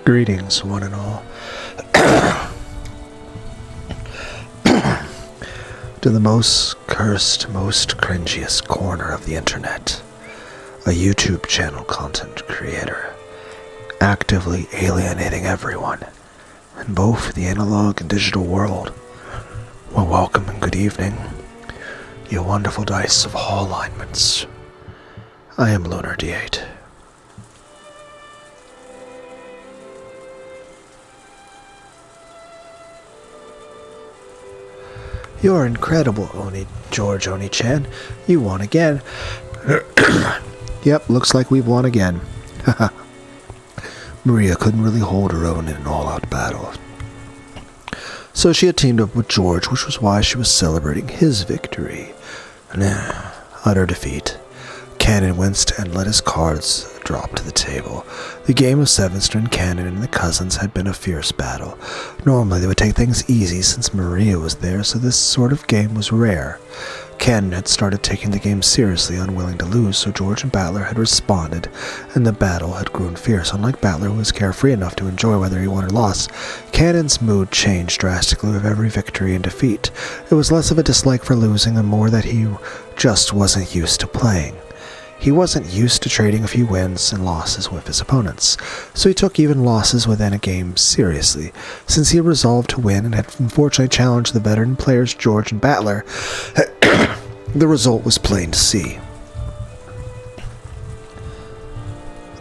Greetings, one and all. To the most cursed, most cringiest corner of the internet, a YouTube channel content creator, actively alienating everyone in both the analog and digital world. Well, welcome and good evening, you wonderful dice of all alignments. I am Lunar D8. You're incredible, George Oni-chan. You won again. Yep, looks like we've won again. Maria couldn't really hold her own in an all-out battle. So she had teamed up with George, which was why she was celebrating his victory. Utter defeat. Cannon winced and let his cards drop to the table. The game of Seven-String Cannon and the cousins had been a fierce battle. Normally they would take things easy since Maria was there, so this sort of game was rare. Cannon had started taking the game seriously, unwilling to lose, so George and Battler had responded, and the battle had grown fierce. Unlike Battler, who was carefree enough to enjoy whether he won or lost, Cannon's mood changed drastically with every victory and defeat. It was less of a dislike for losing and more that he just wasn't used to playing. He wasn't used to trading a few wins and losses with his opponents, so he took even losses within a game seriously. Since he resolved to win and had unfortunately challenged the veteran players George and Battler, the result was plain to see.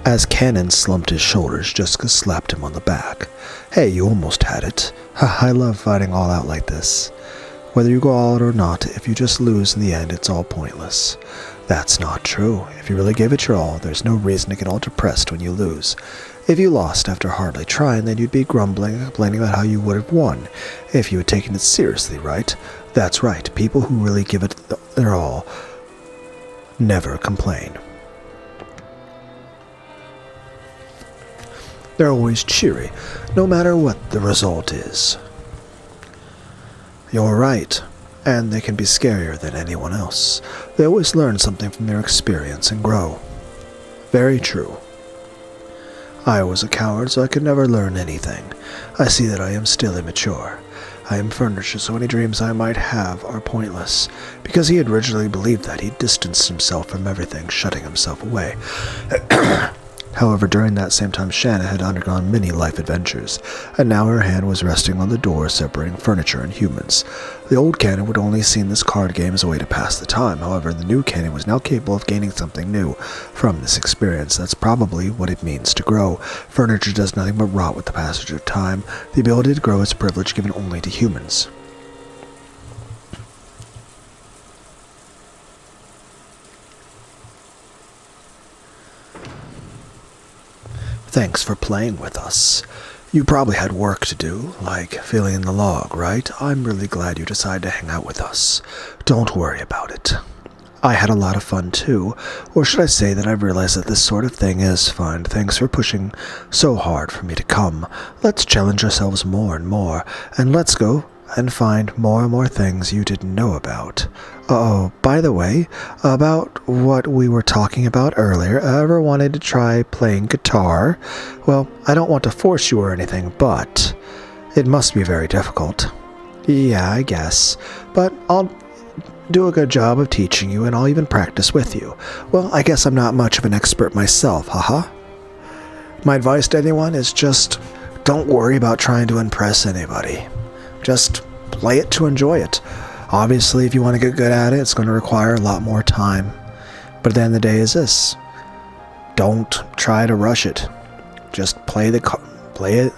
As Cannon slumped his shoulders, Jessica slapped him on the back. "Hey, you almost had it. I love fighting all out like this. Whether you go all out or not, if you just lose in the end, it's all pointless." "That's not true. If you really gave it your all, there's no reason to get all depressed when you lose. If you lost after hardly trying, then you'd be grumbling and complaining about how you would have won if you had taken it seriously, right? That's right. People who really give it their all never complain. They're always cheery, no matter what the result is." "You're right. And they can be scarier than anyone else. They always learn something from their experience and grow." "Very true. I was a coward, so I could never learn anything. I see that I am still immature. I am furniture, so any dreams I might have are pointless." Because he had originally believed that, he distanced himself from everything, shutting himself away. However, during that same time, Shanna had undergone many life adventures, and now her hand was resting on the door separating furniture and humans. The old Cannon would only seen this card game as a way to pass the time. However, the new Cannon was now capable of gaining something new from this experience. That's probably what it means to grow. Furniture does nothing but rot with the passage of time. The ability to grow is a privilege given only to humans. "Thanks for playing with us. You probably had work to do, like filling in the log, right? I'm really glad you decided to hang out with us. Don't worry about it. I had a lot of fun too, or should I say that I've realized that this sort of thing is fun. Thanks for pushing so hard for me to come. Let's challenge ourselves more and more, and let's go and find more and more things you didn't know about. Oh, by the way, about what we were talking about earlier, ever wanted to try playing guitar? Well, I don't want to force you or anything, but it must be very difficult." "Yeah, I guess. But I'll do a good job of teaching you, and I'll even practice with you. Well, I guess I'm not much of an expert myself, haha. My advice to anyone is just don't worry about trying to impress anybody. Just play it to enjoy it. Obviously, if you want to get good at it, it's going to require a lot more time. But at the end of the day is this. Don't try to rush it. Just play it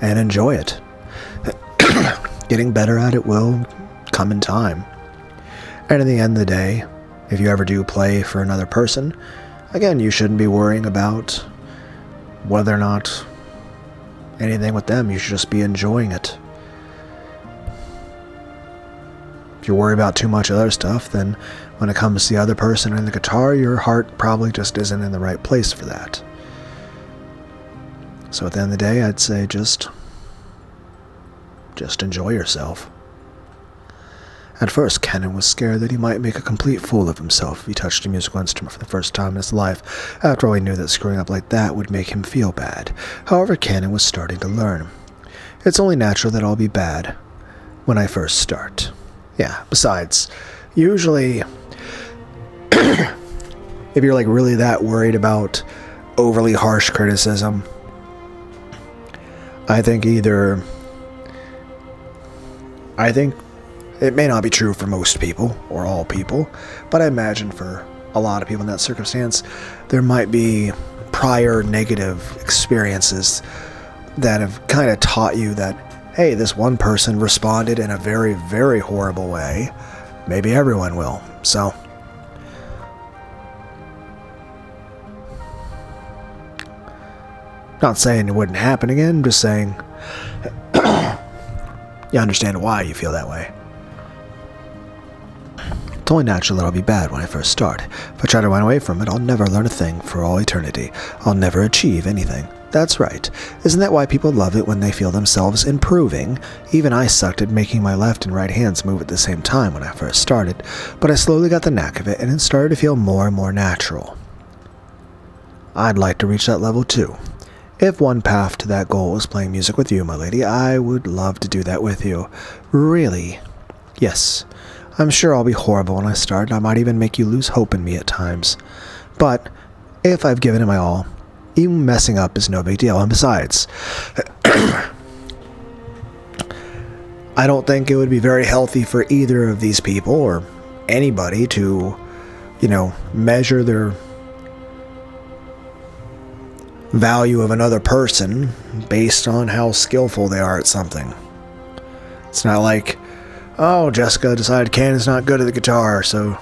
and enjoy it. Getting better at it will come in time. And at the end of the day, if you ever do play for another person, again, you shouldn't be worrying about whether or not anything with them. You should just be enjoying it. If you worry about too much other stuff, then when it comes to the other person and the guitar, your heart probably just isn't in the right place for that. So at the end of the day, I'd say just enjoy yourself. At first, Cannon was scared that he might make a complete fool of himself if he touched a musical instrument for the first time in his life. After all, he knew that screwing up like that would make him feel bad. However, Cannon was starting to learn. It's only natural that I'll be bad when I first start. Yeah, besides, usually, if you're like really that worried about overly harsh criticism, I think it may not be true for most people, or all people, but I imagine for a lot of people in that circumstance, there might be prior negative experiences that have kind of taught you that, hey, this one person responded in a very, very horrible way. Maybe everyone will. So, not saying it wouldn't happen again, just saying you understand why you feel that way. It's only natural that I'll be bad when I first start. If I try to run away from it, I'll never learn a thing for all eternity. I'll never achieve anything. That's right. Isn't that why people love it when they feel themselves improving? Even I sucked at making my left and right hands move at the same time when I first started, but I slowly got the knack of it, and it started to feel more and more natural. I'd like to reach that level too. If one path to that goal was playing music with you, my lady, I would love to do that with you. Really? Yes. I'm sure I'll be horrible when I start, and I might even make you lose hope in me at times. But if I've given it my all, even messing up is no big deal. And besides, I don't think it would be very healthy for either of these people or anybody to, measure their value of another person based on how skillful they are at something. It's not like, oh, Jessica decided Cannon's not good at the guitar, so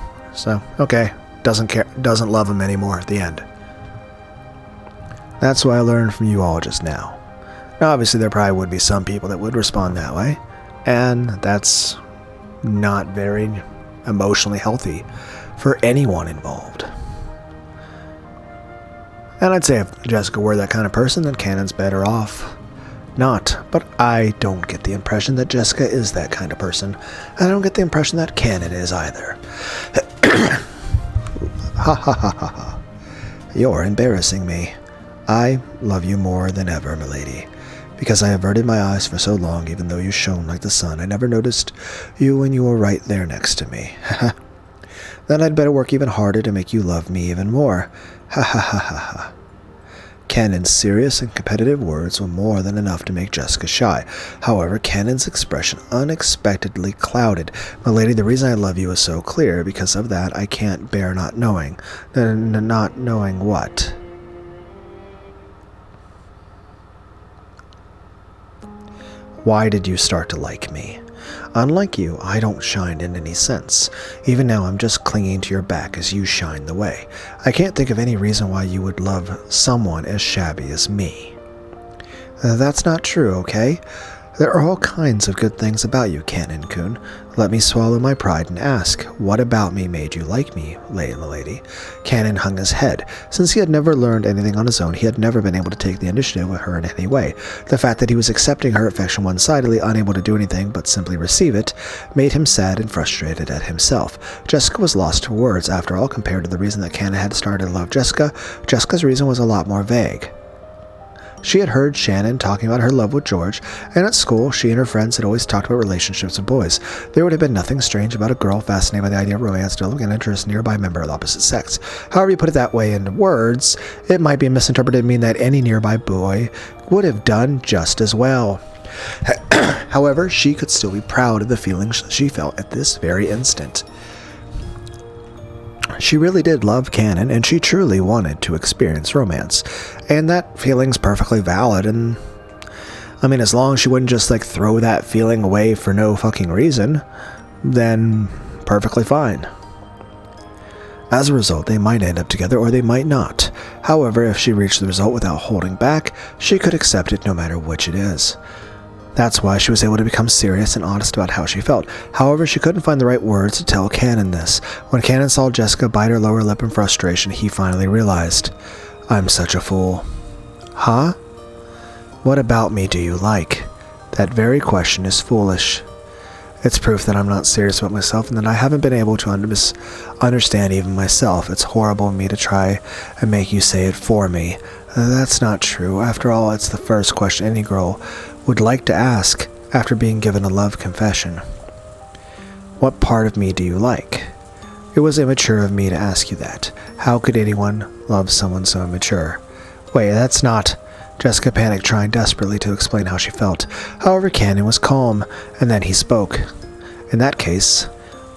okay, doesn't love him anymore at the end. That's what I learned from you all just now. Now, obviously, there probably would be some people that would respond that way, and that's not very emotionally healthy for anyone involved. And I'd say if Jessica were that kind of person, then Cannon's better off not. But I don't get the impression that Jessica is that kind of person. And I don't get the impression that Cannon is either. Ha ha ha ha ha. You're embarrassing me. I love you more than ever, milady. Because I averted my eyes for so long, even though you shone like the sun, I never noticed you when you were right there next to me. Then I'd better work even harder to make you love me even more. Ha ha ha ha ha. Cannon's serious and competitive words were more than enough to make Jessica shy. However, Cannon's expression unexpectedly clouded. My lady, the reason I love you is so clear. Because of that, I can't bear not knowing. Not knowing what? Why did you start to like me? Unlike you, I don't shine in any sense. Even now, I'm just clinging to your back as you shine the way. I can't think of any reason why you would love someone as shabby as me. That's not true, okay? There are all kinds of good things about you, Cannon-kun. Let me swallow my pride and ask, what about me made you like me, lady? Cannon hung his head. Since he had never learned anything on his own, he had never been able to take the initiative with her in any way. The fact that he was accepting her affection one-sidedly, unable to do anything but simply receive it, made him sad and frustrated at himself. Jessica was lost for words. After all, compared to the reason that Cannon had started to love Jessica, Jessica's reason was a lot more vague. She had heard Shannon talking about her love with George, and at school, she and her friends had always talked about relationships with boys. There would have been nothing strange about a girl fascinated by the idea of romance developing an interest in a nearby member of the opposite sex. However you put it that way in words, it might be misinterpreted to mean that any nearby boy would have done just as well. However, she could still be proud of the feelings she felt at this very instant. She really did love Cannon, and she truly wanted to experience romance. And that feeling's perfectly valid, and as long as she wouldn't just throw that feeling away for no fucking reason, then perfectly fine. As a result, they might end up together or they might not. However, if she reached the result without holding back, she could accept it no matter which it is. That's why she was able to become serious and honest about how she felt. However, she couldn't find the right words to tell Cannon this. When Cannon saw Jessica bite her lower lip in frustration, he finally realized, I'm such a fool. Huh? What about me do you like? That very question is foolish. It's proof that I'm not serious about myself and that I haven't been able to understand even myself. It's horrible of me to try and make you say it for me. That's not true. After all, it's the first question any girl would like to ask after being given a love confession. What part of me do you like? It was immature of me to ask you that. How could anyone love someone so immature? Wait, that's not... Jessica panicked, trying desperately to explain how she felt. However, Cannon was calm, and then he spoke. In that case,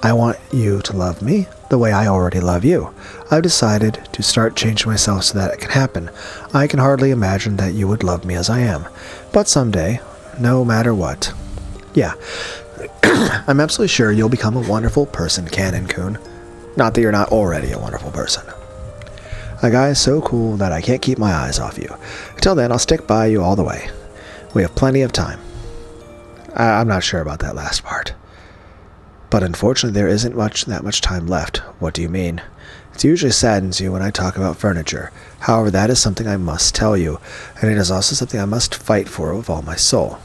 I want you to love me the way I already love you. I've decided to start changing myself so that it can happen. I can hardly imagine that you would love me as I am. But someday, no matter what. Yeah, I'm absolutely sure you'll become a wonderful person, Cannon-kun. Not that you're not already a wonderful person. A guy is so cool that I can't keep my eyes off you. Until then, I'll stick by you all the way. We have plenty of time. I'm not sure about that last part. But unfortunately, there isn't that much time left. What do you mean? It usually saddens you when I talk about furniture. However, that is something I must tell you, and it is also something I must fight for with all my soul.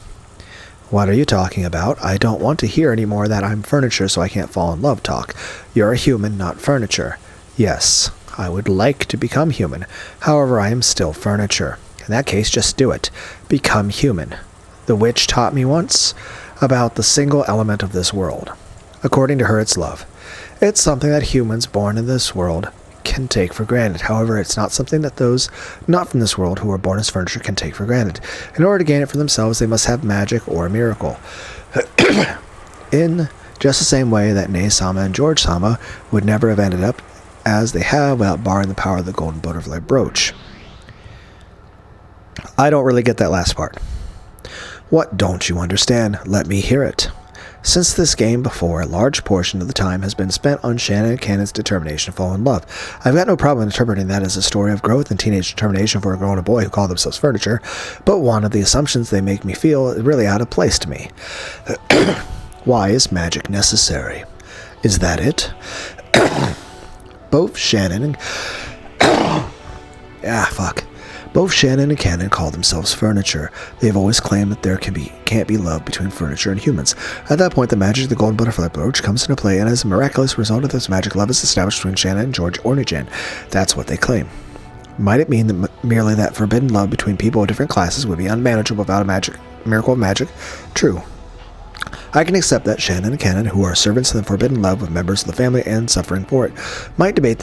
What are you talking about? I don't want to hear any more that I'm furniture so I can't fall in love talk. You're a human, not furniture. Yes, I would like to become human. However, I am still furniture. In that case, just do it. Become human. The witch taught me once about the single element of this world. According to her, it's love. It's something that humans born in this world can take for granted. However, it's not something that those not from this world who are born as furniture can take for granted. In order to gain it for themselves, they must have magic or a miracle. In just the same way that Nei-sama and George-sama would never have ended up as they have without borrowing the power of the golden butterfly brooch. I don't really get that last part. What don't you understand? Let me hear it. Since this game before, a large portion of the time has been spent on Shannon and Cannon's determination to fall in love. I've got no problem interpreting that as a story of growth and teenage determination for a girl and a boy who call themselves furniture, but one of the assumptions they make me feel is really out of place to me. Why is magic necessary? Is that it? Both Shannon and... Both Shannon and Cannon call themselves furniture. They've always claimed that there can't be love between furniture and humans. At that point, the magic of the golden butterfly brooch comes into play, and as a miraculous result of this magic, love is established between Shannon and George Ornijan. That's what they claim. Might it mean that merely that forbidden love between people of different classes would be unmanageable without a miracle of magic? True. I can accept that Shannon and Cannon, who are servants of the forbidden love of members of the family and suffering for it, might debase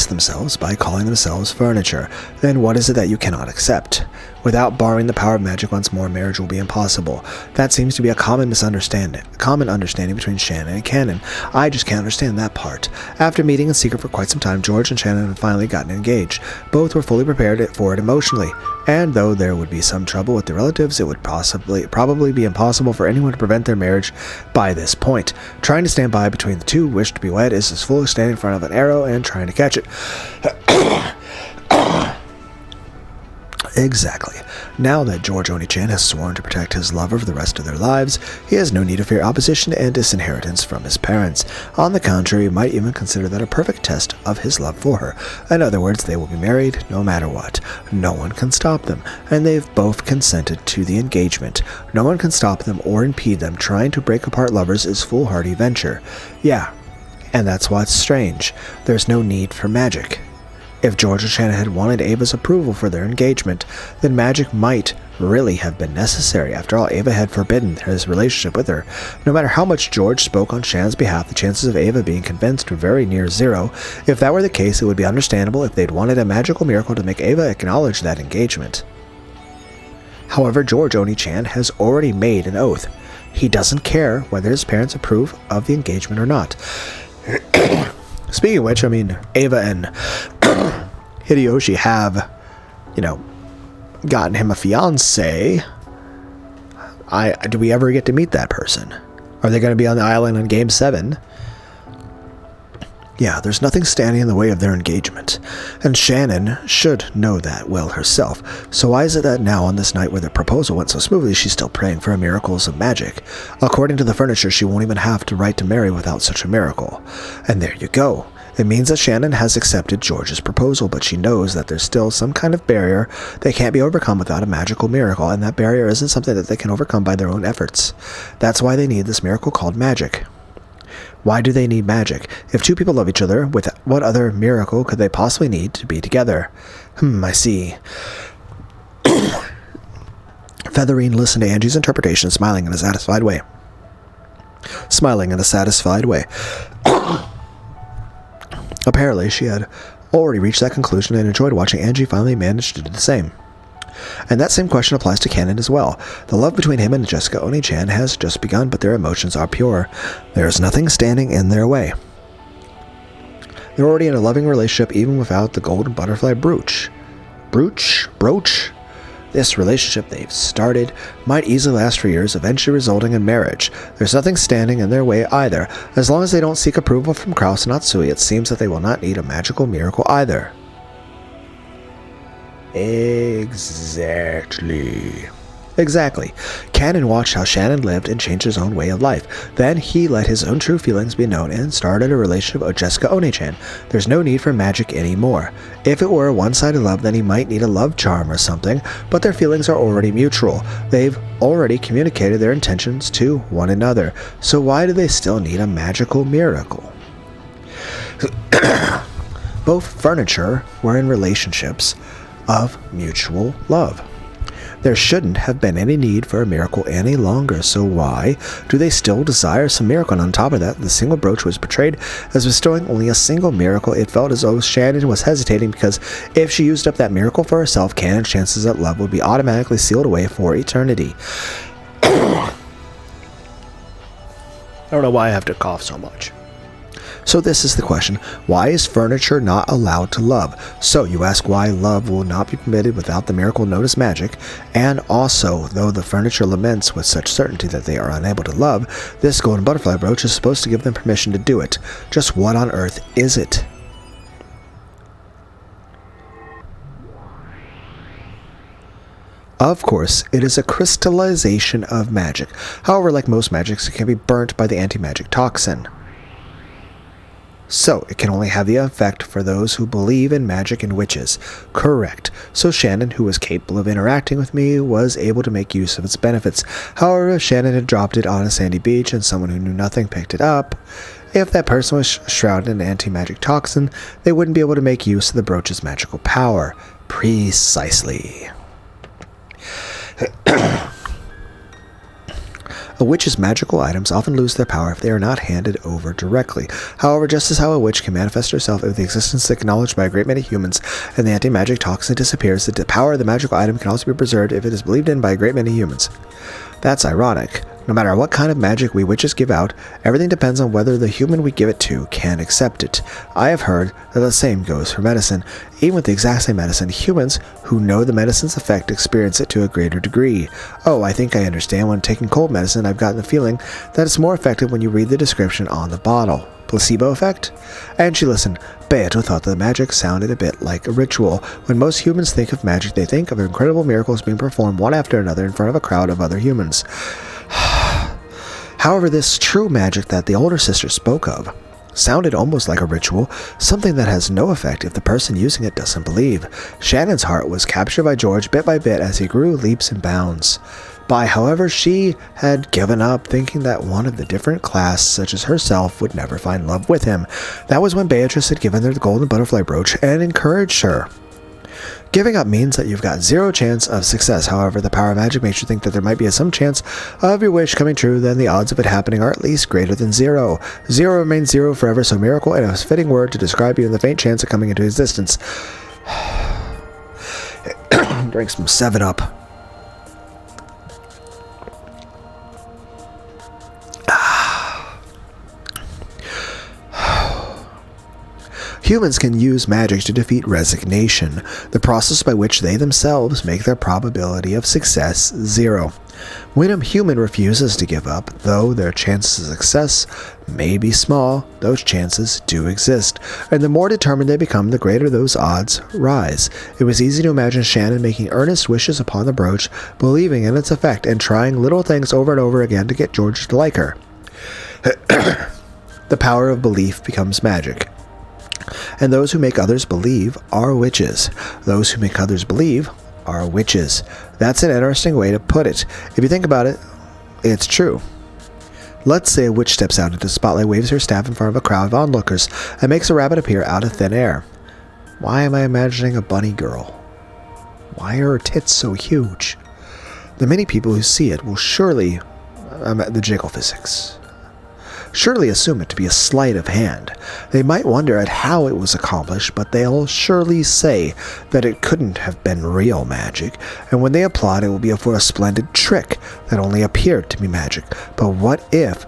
themselves by calling themselves furniture. Then what is it that you cannot accept? Without borrowing the power of magic once more, marriage will be impossible. That seems to be a common understanding between Shannon and Cannon. I just can't understand that part. After meeting in secret for quite some time, George and Shannon had finally gotten engaged. Both were fully prepared for it emotionally, and though there would be some trouble with the relatives, it would probably be impossible for anyone to prevent their marriage by this point. Trying to stand by between the two who wish to be wed is as full as standing in front of an arrow and trying to catch it. Exactly. Now that George Oni-chan has sworn to protect his lover for the rest of their lives, he has no need to fear opposition and disinheritance from his parents. On the contrary, he might even consider that a perfect test of his love for her. In other words, they will be married no matter what. No one can stop them, and they've both consented to the engagement. No one can stop them or impede them. Trying to break apart lovers is foolhardy venture. Yeah, and that's what's strange. There's no need for magic. If George and Shannon had wanted Ava's approval for their engagement, then magic might really have been necessary. After all, Ava had forbidden his relationship with her. No matter how much George spoke on Shannon's behalf, the chances of Ava being convinced were very near zero. If that were the case, it would be understandable if they'd wanted a magical miracle to make Ava acknowledge that engagement. However, George Oni-chan has already made an oath. He doesn't care whether his parents approve of the engagement or not. Speaking of which, Ava and Hideyoshi have, gotten him a fiancé. Do we ever get to meet that person? Are they going to be on the island on Game 7? Yeah, there's nothing standing in the way of their engagement, and Shannon should know that well herself. So why is it that now, on this night where the proposal went so smoothly, she's still praying for miracles of magic? According to the furniture, she won't even have to write to Mary without such a miracle. And there you go. It means that Shannon has accepted George's proposal, but she knows that there's still some kind of barrier that can't be overcome without a magical miracle, and that barrier isn't something that they can overcome by their own efforts. That's why they need this miracle called magic. Why do they need magic? If two people love each other, what other miracle could they possibly need to be together? I see. Featherine listened to Angie's interpretation, smiling in a satisfied way. Apparently, she had already reached that conclusion and enjoyed watching Angie finally manage to do the same. And that same question applies to Cannon as well. The love between him and Jessica Oni-chan has just begun, but their emotions are pure. There is nothing standing in their way. They're already in a loving relationship even without the golden butterfly brooch. Brooch? This relationship they've started might easily last for years, eventually resulting in marriage. There's nothing standing in their way either. As long as they don't seek approval from Kraus and Natsui, it seems that they will not need a magical miracle either. Exactly. Cannon watched how Shannon lived and changed his own way of life. Then he let his own true feelings be known and started a relationship with Jessica Oni-chan. There's no need for magic anymore. If it were a one-sided love, then he might need a love charm or something, but their feelings are already mutual. They've already communicated their intentions to one another. So why do they still need a magical miracle? Both furniture were in relationships of mutual love. There shouldn't have been any need for a miracle any longer, so why do they still desire some miracle? And on top of that, the single brooch was portrayed as bestowing only a single miracle. It felt as though Shannon was hesitating because if she used up that miracle for herself, Cannon's chances at love would be automatically sealed away for eternity. I don't know why I have to cough so much. So this is the question. Why is furniture not allowed to love? So you ask why love will not be permitted without the miracle known as magic, and also, though the furniture laments with such certainty that they are unable to love, this golden butterfly brooch is supposed to give them permission to do it. Just what on earth is it? Of course, it is a crystallization of magic. However, like most magics, it can be burnt by the anti-magic toxin. So, it can only have the effect for those who believe in magic and witches. Correct. So Shannon, who was capable of interacting with me, was able to make use of its benefits. However, if Shannon had dropped it on a sandy beach and someone who knew nothing picked it up, if that person was shrouded in anti-magic toxin, they wouldn't be able to make use of the brooch's magical power. Precisely. A witch's magical items often lose their power if they are not handed over directly. However, just as how a witch can manifest herself if the existence is acknowledged by a great many humans and the anti-magic toxin disappears, the power of the magical item can also be preserved if it is believed in by a great many humans. That's ironic. No matter what kind of magic we witches give out, everything depends on whether the human we give it to can accept it. I have heard that the same goes for medicine. Even with the exact same medicine, humans who know the medicine's effect experience it to a greater degree. Oh, I think I understand. When taking cold medicine, I've gotten the feeling that it's more effective when you read the description on the bottle. Placebo effect? And she listened. Beato thought that the magic sounded a bit like a ritual. When most humans think of magic, they think of incredible miracles being performed one after another in front of a crowd of other humans. However, this true magic that the older sister spoke of sounded almost like a ritual, something that has no effect if the person using it doesn't believe. Shannon's heart was captured by George bit by bit as he grew leaps and bounds. However, she had given up, thinking that one of the different class, such as herself, would never find love with him. That was when Beatrice had given her the golden butterfly brooch and encouraged her. Giving up means that you've got zero chance of success. However, the power of magic makes you think that there might be some chance of your wish coming true, then the odds of it happening are at least greater than zero. Zero remains zero forever, so miracle is a fitting word to describe even the faint chance of coming into existence. Drink some 7-Up. Humans can use magic to defeat resignation, the process by which they themselves make their probability of success zero. When a human refuses to give up, though their chances of success may be small, those chances do exist, and the more determined they become, the greater those odds rise. It was easy to imagine Shannon making earnest wishes upon the brooch, believing in its effect, and trying little things over and over again to get George to like her. The power of belief becomes magic. And those who make others believe are witches. Those who make others believe are witches. That's an interesting way to put it. If you think about it, it's true. Let's say a witch steps out into the spotlight, waves her staff in front of a crowd of onlookers, and makes a rabbit appear out of thin air. Why am I imagining a bunny girl? Why are her tits so huge? The many people who see it will surely, the jiggle physics, surely assume it to be a sleight of hand. They might wonder at how it was accomplished, but they'll surely say that it couldn't have been real magic, and when they applaud, it will be for a splendid trick that only appeared to be magic. But what if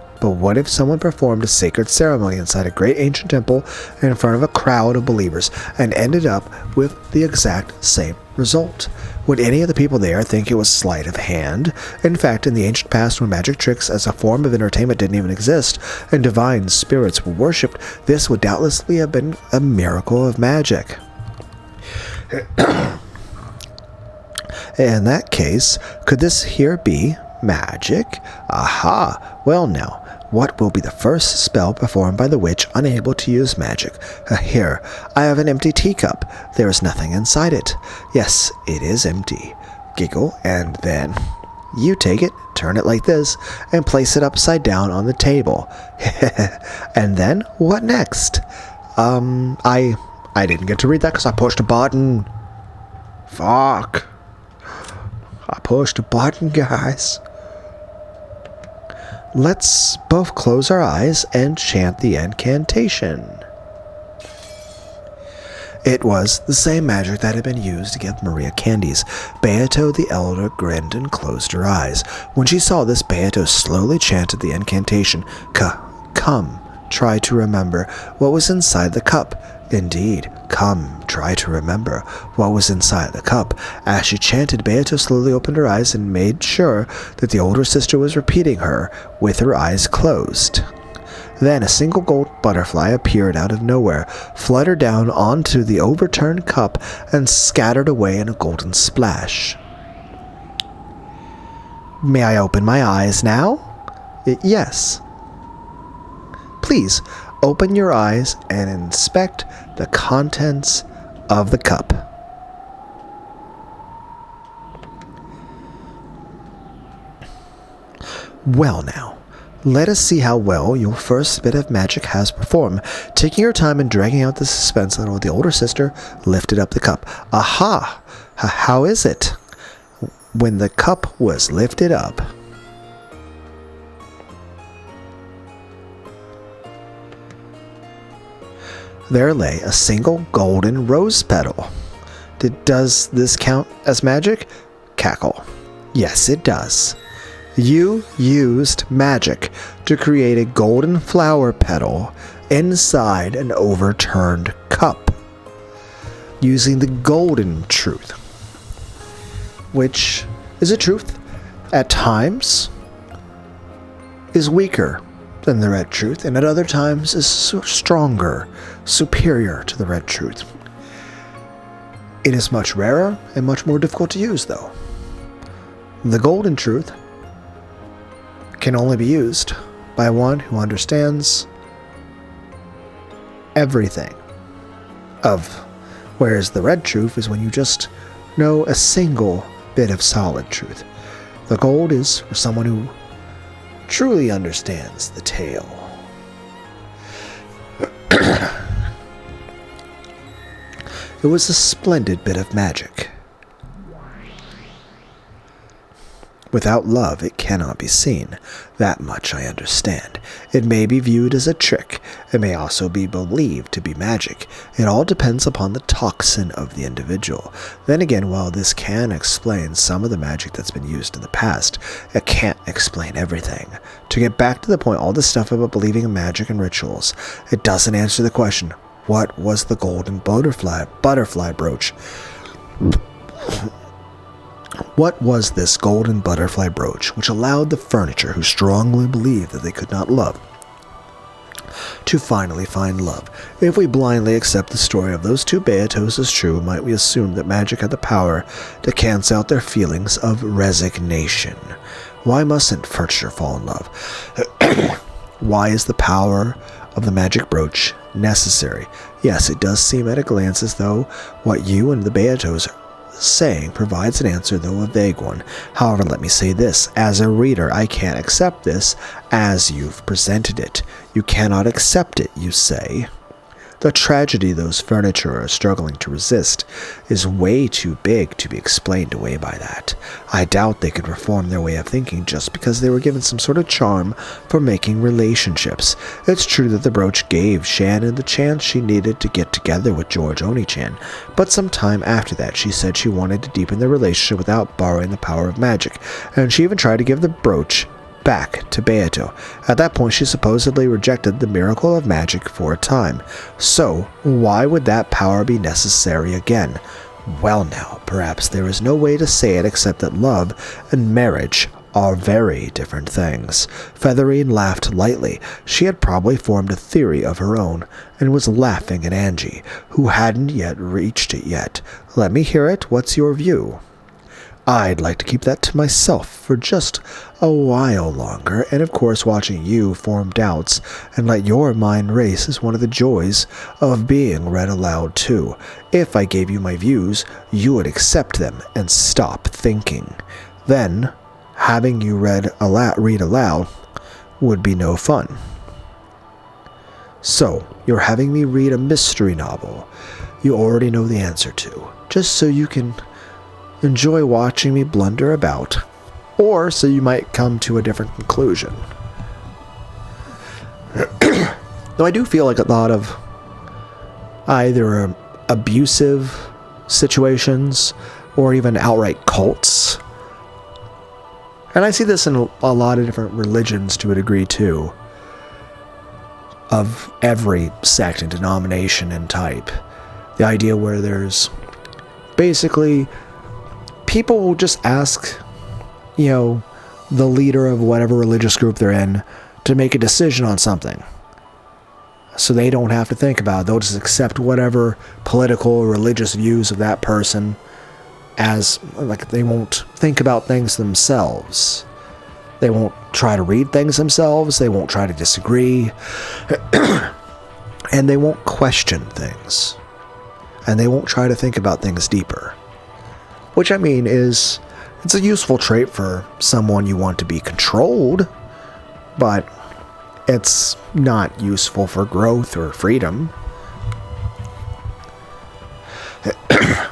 someone performed a sacred ceremony inside a great ancient temple in front of a crowd of believers and ended up with the exact same result? Would any of the people there think it was sleight of hand? In fact, in the ancient past, when magic tricks as a form of entertainment didn't even exist, and divine spirits were worshipped, this would doubtlessly have been a miracle of magic. In that case, could this here be magic? Aha! Well now, what will be the first spell performed by the witch unable to use magic? Here, I have an empty teacup. There is nothing inside it. Yes, it is empty. Giggle, and then you take it, turn it like this, and place it upside down on the table. And then, what next? I didn't get to read that because I pushed a button. Fuck. I pushed a button, guys. Let's both close our eyes and chant the incantation. It was the same magic that had been used to give Maria candies. Beato the elder grinned and closed her eyes. When she saw this, Beato slowly chanted the incantation. Come, try to remember what was inside the cup. Indeed, come, try to remember what was inside the cup. As she chanted, Beato slowly opened her eyes and made sure that the older sister was repeating her with her eyes closed. Then a single gold butterfly appeared out of nowhere, fluttered down onto the overturned cup, and scattered away in a golden splash. May I open my eyes now? Yes. Please, open your eyes and inspect the contents of the cup. Well now, let us see how well your first bit of magic has performed. Taking your time and dragging out the suspense a little, the older sister lifted up the cup. Aha! How is it? When the cup was lifted up, there lay a single golden rose petal. Does this count as magic? Cackle. Yes, it does. You used magic to create a golden flower petal inside an overturned cup, using the golden truth, which is a truth at times is weaker than the red truth, and at other times is stronger, superior to the red truth. It is much rarer and much more difficult to use, though. The golden truth can only be used by one who understands everything whereas the red truth is when you just know a single bit of solid truth. The gold is for someone who truly understands the tale. It was a splendid bit of magic. Without love, it cannot be seen. That much I understand. It may be viewed as a trick. It may also be believed to be magic. It all depends upon the toxin of the individual. Then again, while this can explain some of the magic that's been used in the past, it can't explain everything. To get back to the point, all this stuff about believing in magic and rituals, it doesn't answer the question, what was the golden butterfly brooch? What was this golden butterfly brooch which allowed the furniture who strongly believed that they could not love to finally find love? If we blindly accept the story of those two Beatos as true, might we assume that magic had the power to cancel out their feelings of resignation? Why mustn't furniture fall in love? Why is the power of the magic brooch necessary. Yes, it does seem at a glance as though what you and the Beatos are saying provides an answer, though a vague one. However, let me say this. As a reader, I can't accept this as you've presented it. You cannot accept it, you say. The tragedy those furniture are struggling to resist is way too big to be explained away by that. I doubt they could reform their way of thinking just because they were given some sort of charm for making relationships. It's true that the brooch gave Shannon the chance she needed to get together with George Oni-chan, but some time after that she said she wanted to deepen their relationship without borrowing the power of magic, and she even tried to give the brooch back to Beato. At that point, she supposedly rejected the miracle of magic for a time. So, why would that power be necessary again? Well now, perhaps there is no way to say it except that love and marriage are very different things. Featherine laughed lightly. She had probably formed a theory of her own, and was laughing at Angie, who hadn't yet reached it yet. Let me hear it. What's your view? I'd like to keep that to myself for just a while longer, and of course watching you form doubts and let your mind race is one of the joys of being read aloud too. If I gave you my views, you would accept them and stop thinking. Then, having you read aloud would be no fun. So, you're having me read a mystery novel you already know the answer to, just so you can enjoy watching me blunder about, or so you might come to a different conclusion. Though I do feel like a lot of either abusive situations or even outright cults, and I see this in a lot of different religions to a degree too, of every sect and denomination and type. The idea where there's basically people will just ask, the leader of whatever religious group they're in to make a decision on something. So they don't have to think about it. They'll just accept whatever political or religious views of that person as, they won't think about things themselves. They won't try to read things themselves. They won't try to disagree. And they won't question things. And they won't try to think about things deeper. Which, it's a useful trait for someone you want to be controlled, but it's not useful for growth or freedom,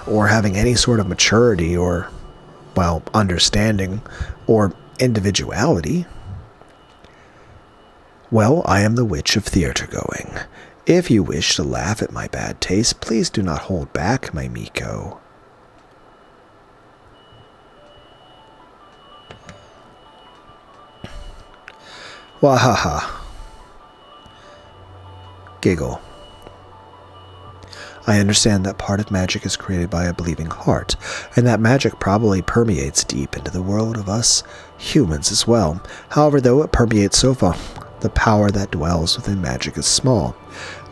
or having any sort of maturity or, understanding or individuality. Well, I am the witch of theater going. If you wish to laugh at my bad taste, please do not hold back, my Miko. Wahaha. Giggle. I understand that part of magic is created by a believing heart, and that magic probably permeates deep into the world of us humans as well. However, though it permeates so far, the power that dwells within magic is small.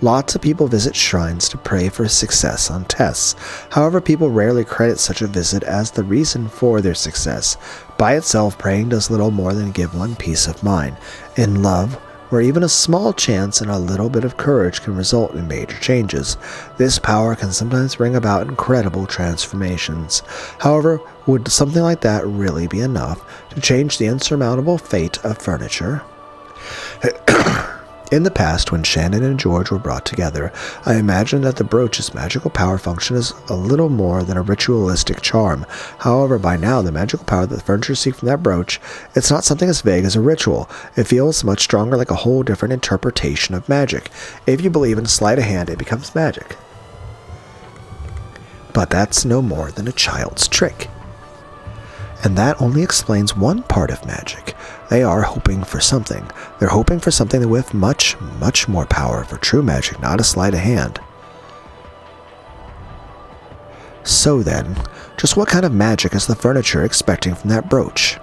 Lots of people visit shrines to pray for success on tests. However, people rarely credit such a visit as the reason for their success. By itself, praying does little more than give one peace of mind. In love, where even a small chance and a little bit of courage can result in major changes, this power can sometimes bring about incredible transformations. However, would something like that really be enough to change the insurmountable fate of furniture? In the past, when Shannon and George were brought together, I imagined that the brooch's magical power function is a little more than a ritualistic charm. However, by now, the magical power that the furniture seek from that brooch, it's not something as vague as a ritual. It feels much stronger, like a whole different interpretation of magic. If you believe in sleight of hand, it becomes magic. But that's no more than a child's trick. And that only explains one part of magic. They are hoping for something. They're hoping for something with much, much more power for true magic, not a sleight of hand. So then, just what kind of magic is the furniture expecting from that brooch?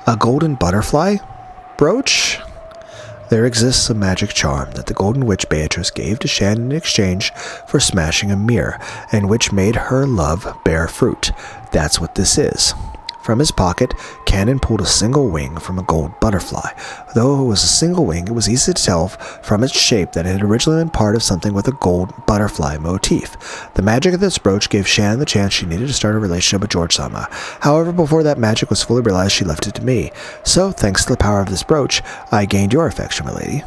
A golden butterfly brooch? There exists a magic charm that the Golden Witch Beatrice gave to Shannon in exchange for smashing a mirror, and which made her love bear fruit. That's what this is. From his pocket, Cannon pulled a single wing from a gold butterfly. Though it was a single wing, it was easy to tell from its shape that it had originally been part of something with a gold butterfly motif. The magic of this brooch gave Shannon the chance she needed to start a relationship with George-sama. However, before that magic was fully realized, she left it to me. So, thanks to the power of this brooch, I gained your affection, my lady.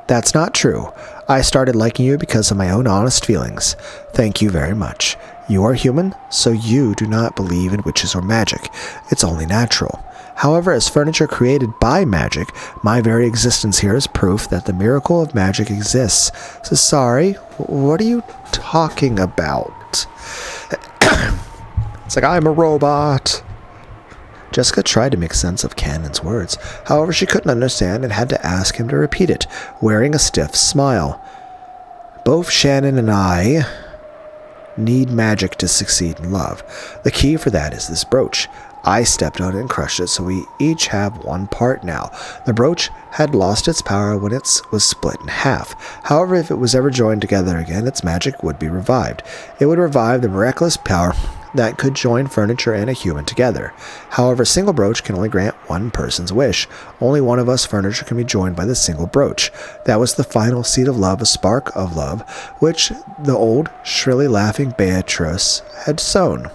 That's not true. I started liking you because of my own honest feelings. Thank you very much. You are human, so you do not believe in witches or magic. It's only natural. However, as furniture created by magic, my very existence here is proof that the miracle of magic exists. So sorry, what are you talking about? It's like, I'm a robot. Jessica tried to make sense of Cannon's words. However, she couldn't understand and had to ask him to repeat it, wearing a stiff smile. Both Shannon and I need magic to succeed in love. The key for that is this brooch. I stepped on it and crushed it, so we each have one part now. The brooch had lost its power when it was split in half. However, if it was ever joined together again, its magic would be revived. It would revive the miraculous power that could join furniture and a human together. However, a single brooch can only grant one person's wish. Only one of us furniture can be joined by the single brooch. That was the final seed of love, a spark of love, which the old, shrilly laughing Beatrice had sown.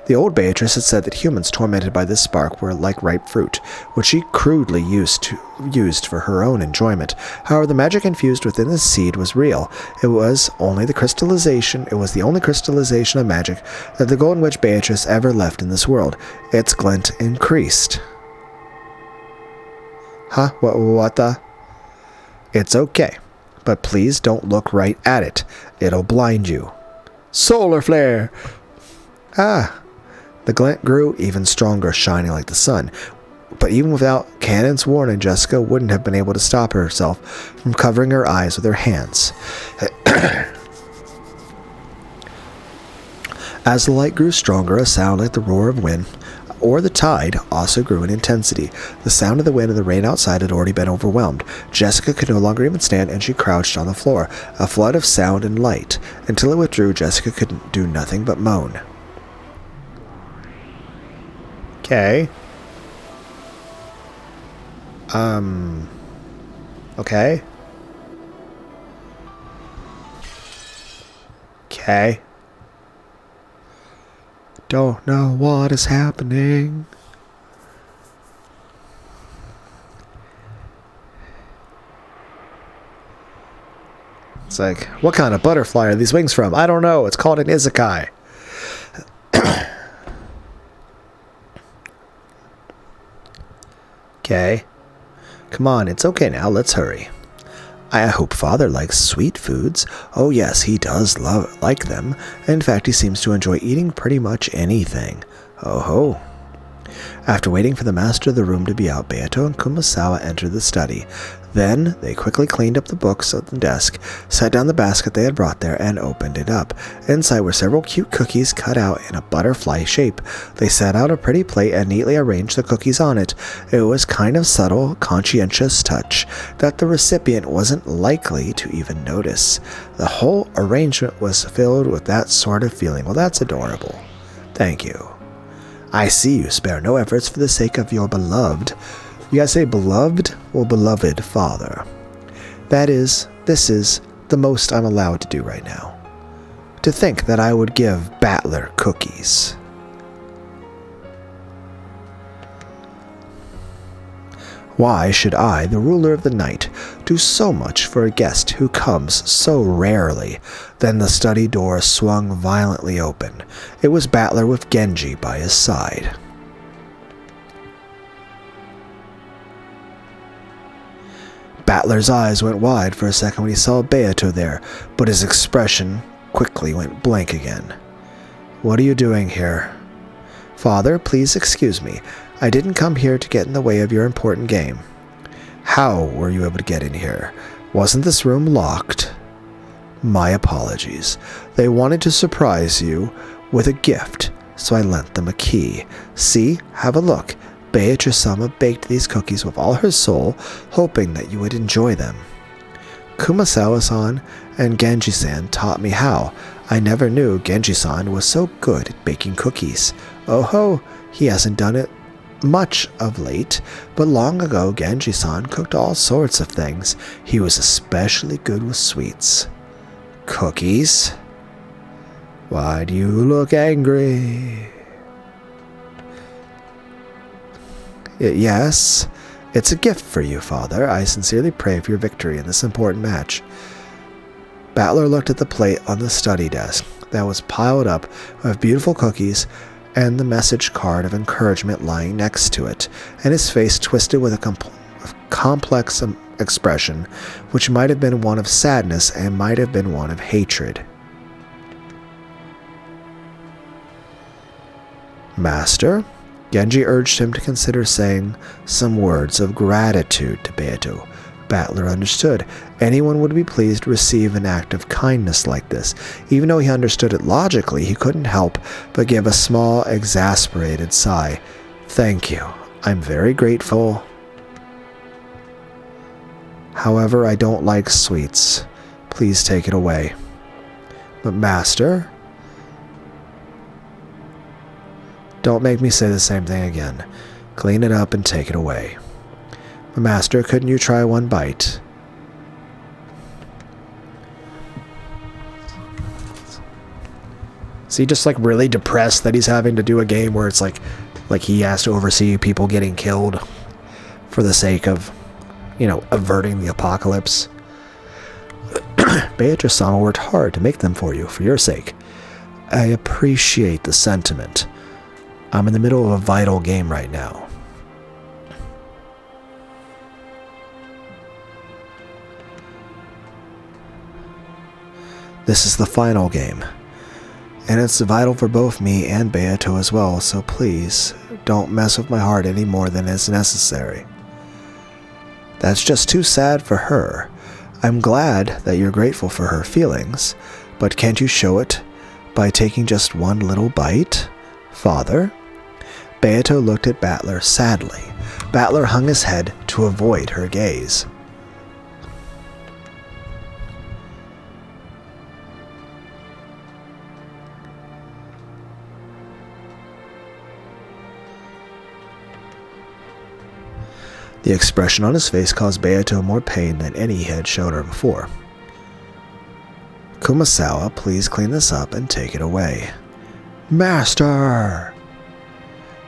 The old Beatrice had said that humans tormented by this spark were like ripe fruit, which she crudely used for her own enjoyment. However, the magic infused within the seed was real. It was the only crystallization of magic that the Golden Witch Beatrice ever left in this world. Its glint increased. Huh? What the? It's okay, but please don't look right at it. It'll blind you. Solar flare! Ah! The glint grew even stronger, shining like the sun. But even without Cannon's warning, Jessica wouldn't have been able to stop herself from covering her eyes with her hands. As the light grew stronger, a sound like the roar of wind or the tide also grew in intensity. The sound of the wind and the rain outside had already been overwhelmed. Jessica could no longer even stand, and she crouched on the floor, a flood of sound and light. Until it withdrew, Jessica could do nothing but moan. Okay. Okay. Okay. Don't know what is happening. It's like, what kind of butterfly are these wings from? I don't know. It's called an isekai. Okay. Come on, it's okay now. Let's hurry. I hope Father likes sweet foods. Oh yes, he does like them. In fact, he seems to enjoy eating pretty much anything. Oh ho. After waiting for the master of the room to be out, Beato and Kumasawa entered the study. Then they quickly cleaned up the books on the desk, set down the basket they had brought there, and opened it up. Inside were several cute cookies cut out in a butterfly shape. They set out a pretty plate and neatly arranged the cookies on it. It was kind of subtle, conscientious touch that the recipient wasn't likely to even notice. The whole arrangement was filled with that sort of feeling. Well, that's adorable. Thank you. I see you spare no efforts for the sake of your beloved. You guys say beloved or beloved father? This is the most I'm allowed to do right now. To think that I would give Battler cookies. Why should I, the ruler of the night, do so much for a guest who comes so rarely? Then the study door swung violently open. It was Battler with Genji by his side. Battler's eyes went wide for a second when he saw Beato there, but his expression quickly went blank again. What are you doing here? Father, please excuse me. I didn't come here to get in the way of your important game. How were you able to get in here? Wasn't this room locked? My apologies. They wanted to surprise you with a gift, so I lent them a key. See, have a look. Beatrice-sama baked these cookies with all her soul, hoping that you would enjoy them. Kumasawa-san and Genji-san taught me how. I never knew Genji-san was so good at baking cookies. Oh ho, he hasn't done it much of late, but long ago Genji-san cooked all sorts of things. He was especially good with sweets. Cookies? Why do you look angry? Yes, it's a gift for you, Father. I sincerely pray for your victory in this important match. Battler looked at the plate on the study desk that was piled up with beautiful cookies and the message card of encouragement lying next to it, and his face twisted with a complex expression, which might have been one of sadness and might have been one of hatred. Master? Genji urged him to consider saying some words of gratitude to Beato. Battler understood. Anyone would be pleased to receive an act of kindness like this. Even though he understood it logically, he couldn't help but give a small, exasperated sigh. Thank you. I'm very grateful. However, I don't like sweets. Please take it away. But Master? Don't make me say the same thing again. Clean it up and take it away. But Master, couldn't you try one bite? Is he just like really depressed that he's having to do a game where it's like he has to oversee people getting killed for the sake of, you know, averting the apocalypse? Beatrice-sama worked hard to make them for you, for your sake. I appreciate the sentiment. I'm in the middle of a vital game right now. This is the final game, and it's vital for both me and Beato as well, so please, don't mess with my heart any more than is necessary. That's just too sad for her. I'm glad that you're grateful for her feelings, but can't you show it by taking just one little bite? Father? Beato looked at Battler sadly. Battler hung his head to avoid her gaze. The expression on his face caused Beato more pain than any he had showed her before. Kumasawa, please clean this up and take it away. Master!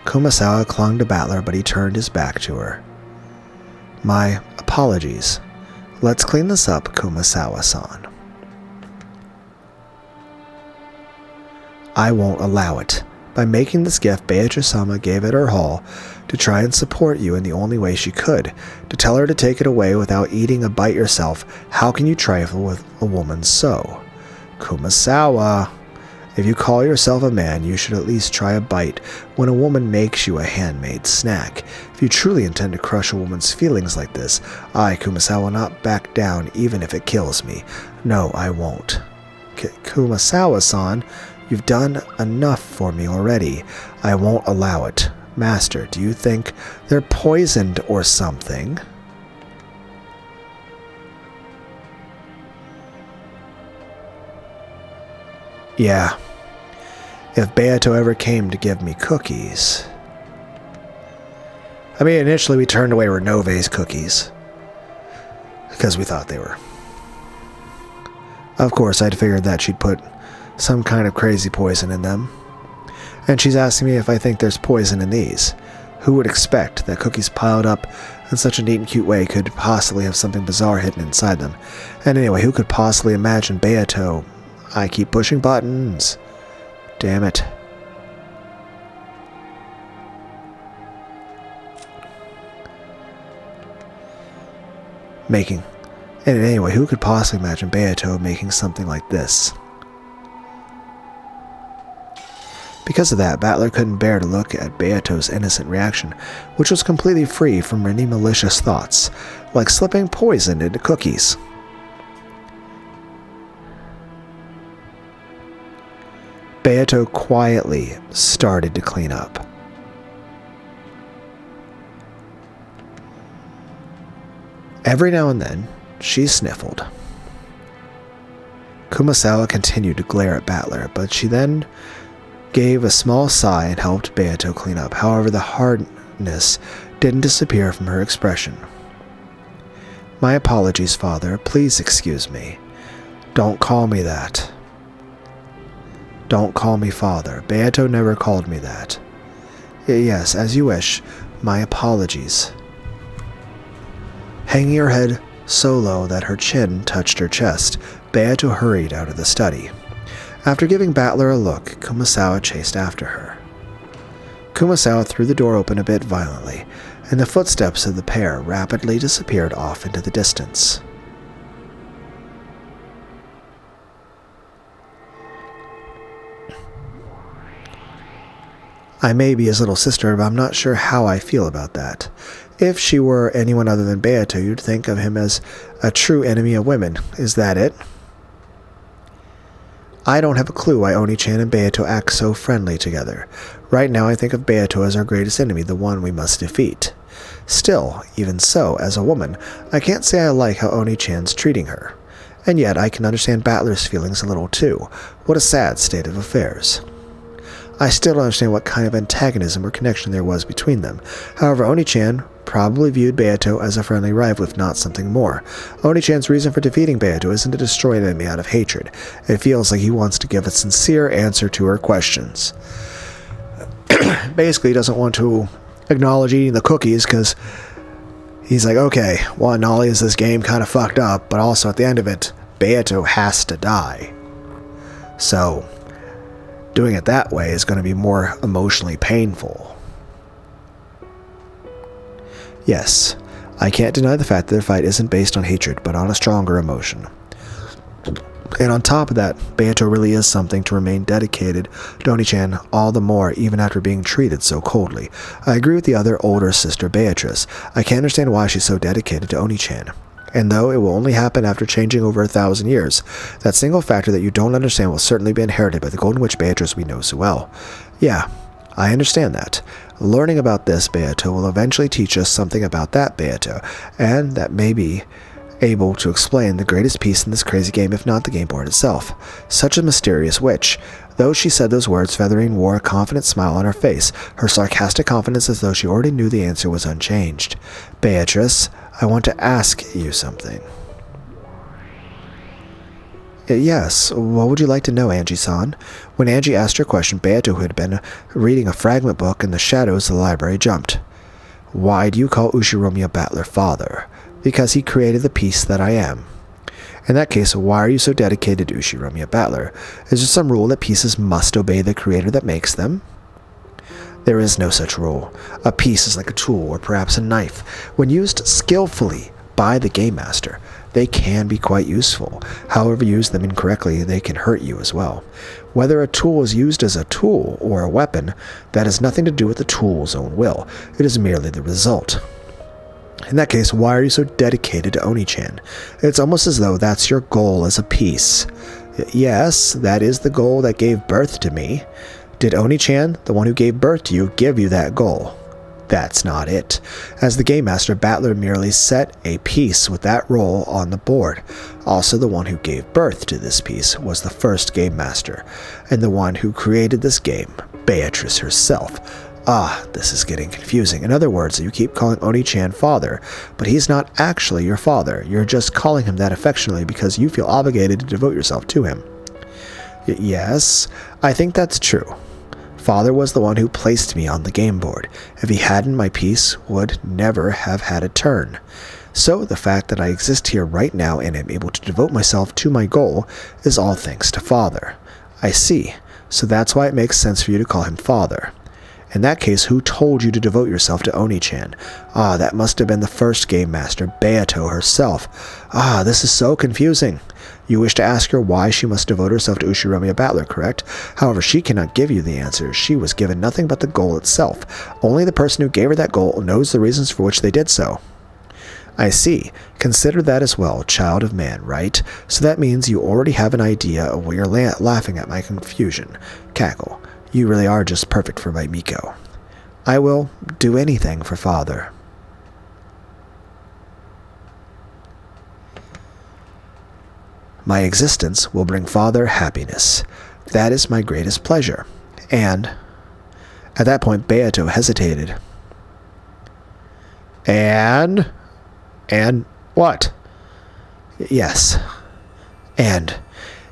Kumasawa clung to Battler, but he turned his back to her. My apologies. Let's clean this up, Kumasawa-san. I won't allow it. By making this gift, Beatrice-sama gave it her all to try and support you in the only way she could. To tell her to take it away without eating a bite yourself, how can you trifle with a woman so? Kumasawa, if you call yourself a man, you should at least try a bite when a woman makes you a handmade snack. If you truly intend to crush a woman's feelings like this, I, Kumasawa, will not back down even if it kills me. No, I won't. Kumasawa-san, you've done enough for me already. I won't allow it. Master, do you think they're poisoned or something? Yeah. If Beato ever came to give me cookies... I mean, initially we turned away Renove's cookies, because we thought they were... Of course, I'd figured that she'd put some kind of crazy poison in them. And she's asking me if I think there's poison in these. Who would expect that cookies piled up in such a neat and cute way could possibly have something bizarre hidden inside them? And anyway, who could possibly imagine Beato? I keep pushing buttons. Damn it. And anyway, who could possibly imagine Beato making something like this? Because of that, Battler couldn't bear to look at Beato's innocent reaction, which was completely free from any malicious thoughts, like slipping poison into cookies. Beato quietly started to clean up. Every now and then, she sniffled. Kumasawa continued to glare at Battler, but she then gave a small sigh and helped Beato clean up. However, the sadness didn't disappear from her expression. My apologies, Father. Please excuse me. Don't call me that. Don't call me Father. Beato never called me that. Yes, as you wish. My apologies. Hanging her head so low that her chin touched her chest, Beato hurried out of the study. After giving Battler a look, Kumasawa chased after her. Kumasawa threw the door open a bit violently, and the footsteps of the pair rapidly disappeared off into the distance. I may be his little sister, but I'm not sure how I feel about that. If she were anyone other than Beato, you'd think of him as a true enemy of women. Is that it? I don't have a clue why Oni-chan and Beato act so friendly together. Right now I think of Beato as our greatest enemy, the one we must defeat. Still, even so, as a woman, I can't say I like how Oni-chan's treating her. And yet I can understand Battler's feelings a little too. What a sad state of affairs. I still don't understand what kind of antagonism or connection there was between them. However, Oni-chan probably viewed Beato as a friendly rival, if not something more. Oni-chan's reason for defeating Beato isn't to destroy an enemy out of hatred. It feels like he wants to give a sincere answer to her questions. Basically, he doesn't want to acknowledge eating the cookies because he's like, okay, well, not only is this game kind of fucked up, but also at the end of it, Beato has to die. So doing it that way is going to be more emotionally painful. Yes, I can't deny the fact that their fight isn't based on hatred, but on a stronger emotion. And on top of that, Beato really is something to remain dedicated to Oni-chan all the more, even after being treated so coldly. I agree with the other older sister, Beatrice. I can't understand why she's so dedicated to Oni-chan. And though it will only happen after changing over 1,000 years, that single factor that you don't understand will certainly be inherited by the Golden Witch Beatrice we know so well. Yeah, I understand that. Learning about this Beato will eventually teach us something about that Beato, and that may be able to explain the greatest piece in this crazy game, if not the game board itself. Such a mysterious witch. Though she said those words, Feathering wore a confident smile on her face, her sarcastic confidence as though she already knew the answer was unchanged. Beatrice, I want to ask you something. Yes, what would you like to know, Angie-san? When Angie asked her question, Beato, who had been reading a fragment book in the shadows of the library, jumped. Why do you call Ushiromiya Battler father? Because he created the piece that I am. In that case, why are you so dedicated to Ushiromiya Battler? Is there some rule that pieces must obey the creator that makes them? There is no such rule. A piece is like a tool, or perhaps a knife. When used skillfully by the game master, they can be quite useful. However, use them incorrectly, they can hurt you as well. Whether a tool is used as a tool or a weapon, that has nothing to do with the tool's own will. It is merely the result. In that case, why are you so dedicated to Oni-chan? It's almost as though that's your goal as a piece. Yes, that is the goal that gave birth to me. Did Oni-chan, the one who gave birth to you, give you that goal? That's not it. As the Game Master, Battler merely set a piece with that role on the board. Also, the one who gave birth to this piece was the first Game Master, and the one who created this game, Beatrice herself. Ah, this is getting confusing. In other words, you keep calling Oni-chan father, but he's not actually your father. You're just calling him that affectionately because you feel obligated to devote yourself to him. Yes, I think that's true. Father was the one who placed me on the game board. If he hadn't, my piece would never have had a turn. So the fact that I exist here right now and am able to devote myself to my goal is all thanks to Father. I see. So that's why it makes sense for you to call him Father. In that case, who told you to devote yourself to Oni-chan? Ah, that must have been the first Game Master, Beato herself. Ah, this is so confusing. You wish to ask her why she must devote herself to Ushiromiya Battler, correct? However, she cannot give you the answer. She was given nothing but the goal itself. Only the person who gave her that goal knows the reasons for which they did so. I see. Consider that as well, child of man, right? So that means you already have an idea of why you're laughing at my confusion. Cackle. You really are just perfect for my Miko. I will do anything for Father. My existence will bring Father happiness. That is my greatest pleasure. And at that point, Beato hesitated. And? And what? Yes. And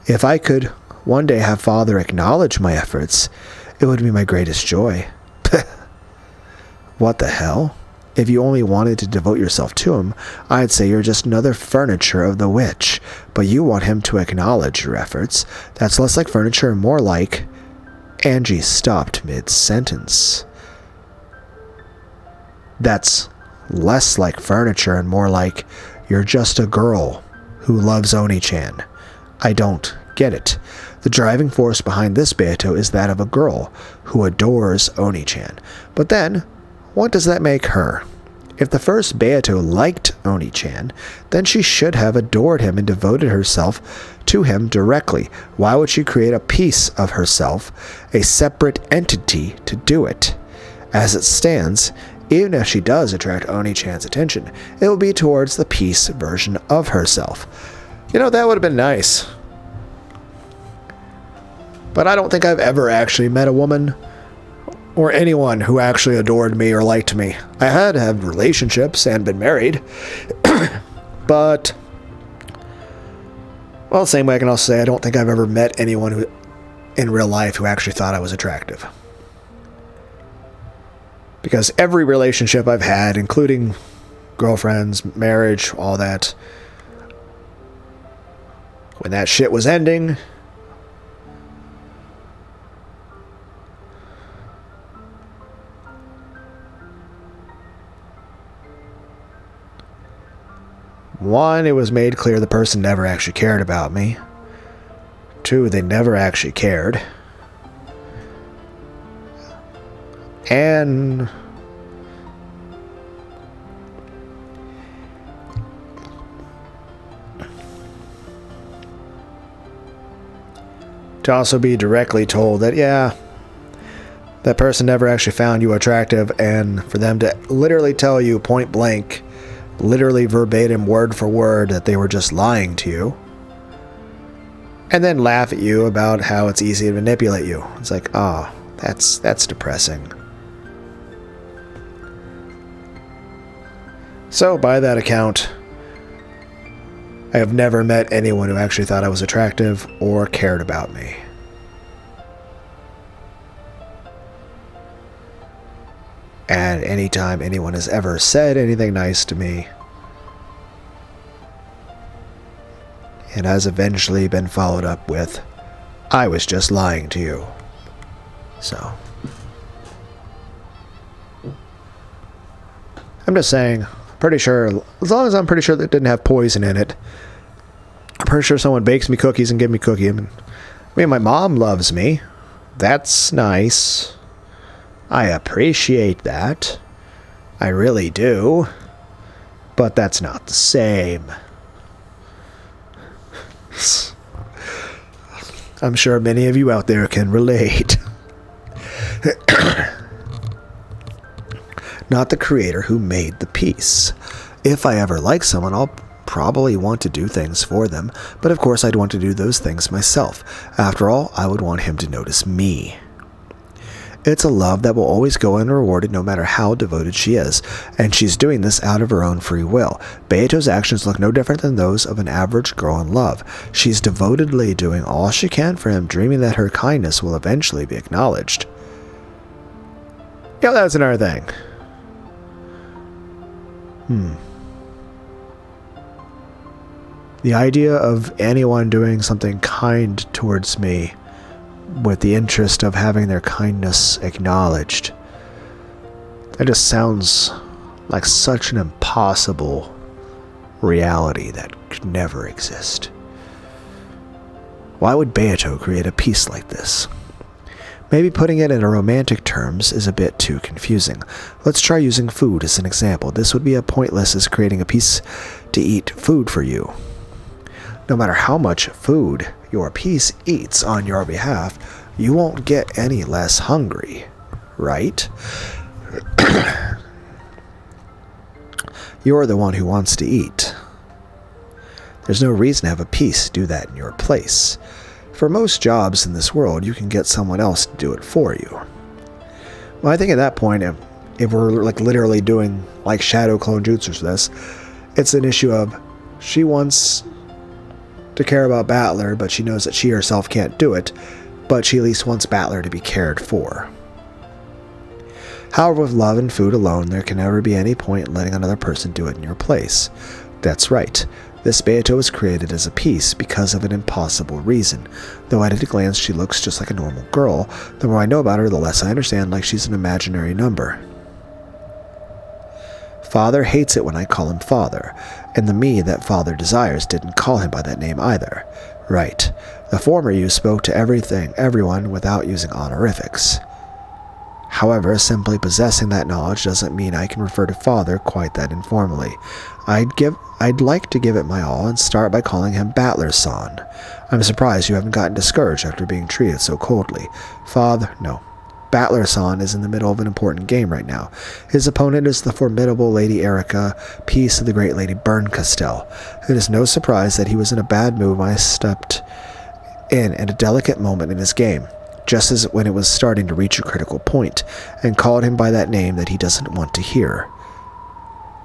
if I could one day have Father acknowledge my efforts, it would be my greatest joy. What the hell? If you only wanted to devote yourself to him, I'd say you're just another furniture of the witch. But you want him to acknowledge your efforts. That's less like furniture and more like... Angie stopped mid-sentence. That's less like furniture and more like you're just a girl who loves Oni-chan. I don't get it. The driving force behind this Beato is that of a girl who adores Oni-chan. But then, what does that make her? If the first Beato liked Oni-chan, then she should have adored him and devoted herself to him directly. Why would she create a piece of herself, a separate entity, to do it? As it stands, even if she does attract Oni-chan's attention, it will be towards the piece version of herself. You know, that would have been nice. But I don't think I've ever actually met a woman or anyone who actually adored me or liked me. I had had relationships and been married. But, well, same way I can also say I don't think I've ever met anyone who, in real life, who actually thought I was attractive. Because every relationship I've had, including girlfriends, marriage, all that, when that shit was ending, one, it was made clear the person never actually cared about me. Two, they never actually cared. And to also be directly told that, yeah, that person never actually found you attractive, and for them to literally tell you point blank, literally verbatim, word for word, that they were just lying to you, and then laugh at you about how it's easy to manipulate you. It's like, oh, that's depressing. So, by that account, I have never met anyone who actually thought I was attractive or cared about me. And anytime anyone has ever said anything nice to me, it has eventually been followed up with, I was just lying to you. So, I'm just saying, pretty sure, as long as I'm pretty sure that it didn't have poison in it, I'm pretty sure someone bakes me cookies and gives me cookies. I mean, my mom loves me. That's nice. I appreciate that. I really do. But that's not the same. I'm sure many of you out there can relate. Not the creator who made the piece. If I ever like someone, I'll probably want to do things for them, but of course I'd want to do those things myself. After all, I would want him to notice me. It's a love that will always go unrewarded no matter how devoted she is, and she's doing this out of her own free will. Beato's actions look no different than those of an average girl in love. She's devotedly doing all she can for him, dreaming that her kindness will eventually be acknowledged. Yeah, that's another thing. The idea of anyone doing something kind towards me with the interest of having their kindness acknowledged, that just sounds like such an impossible reality that could never exist. Why would Beato create a piece like this? Maybe putting it in romantic terms is a bit too confusing. Let's try using food as an example. This would be as pointless as creating a piece to eat food for you. No matter how much food your piece eats on your behalf, you won't get any less hungry, right? You're the one who wants to eat. There's no reason to have a piece do that in your place. For most jobs in this world, you can get someone else to do it for you. Well, I think at that point, if we're like literally doing like shadow clone jutsu for this, it's an issue of she wants to care about Battler, but she knows that she herself can't do it, but she at least wants Battler to be cared for. However, with love and food alone, there can never be any point in letting another person do it in your place. That's right. This Beato was created as a piece because of an impossible reason. Though at a glance she looks just like a normal girl, the more I know about her, the less I understand like she's an imaginary number. Father hates it when I call him Father, and the me that Father desires didn't call him by that name either. Right. The former you spoke to everyone without using honorifics. However, simply possessing that knowledge doesn't mean I can refer to Father quite that informally. I'd like to give it my all and start by calling him Battler-san. I'm surprised you haven't gotten discouraged after being treated so coldly. No. Battler-san is in the middle of an important game right now. His opponent is the formidable Lady Erica, piece of the great Lady Berncastel. It is no surprise that he was in a bad mood when I stepped in at a delicate moment in his game, just as when it was starting to reach a critical point, and called him by that name that he doesn't want to hear.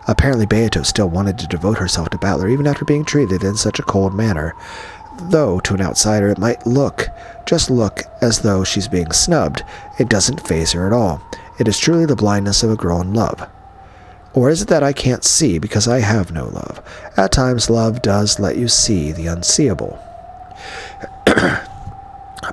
Apparently Beato still wanted to devote herself to Battler even after being treated in such a cold manner, though to an outsider it might just look as though she's being snubbed. It doesn't faze her at all. It is truly the blindness of a girl in love. Or is it that I can't see because I have no love? At times love does let you see the unseeable.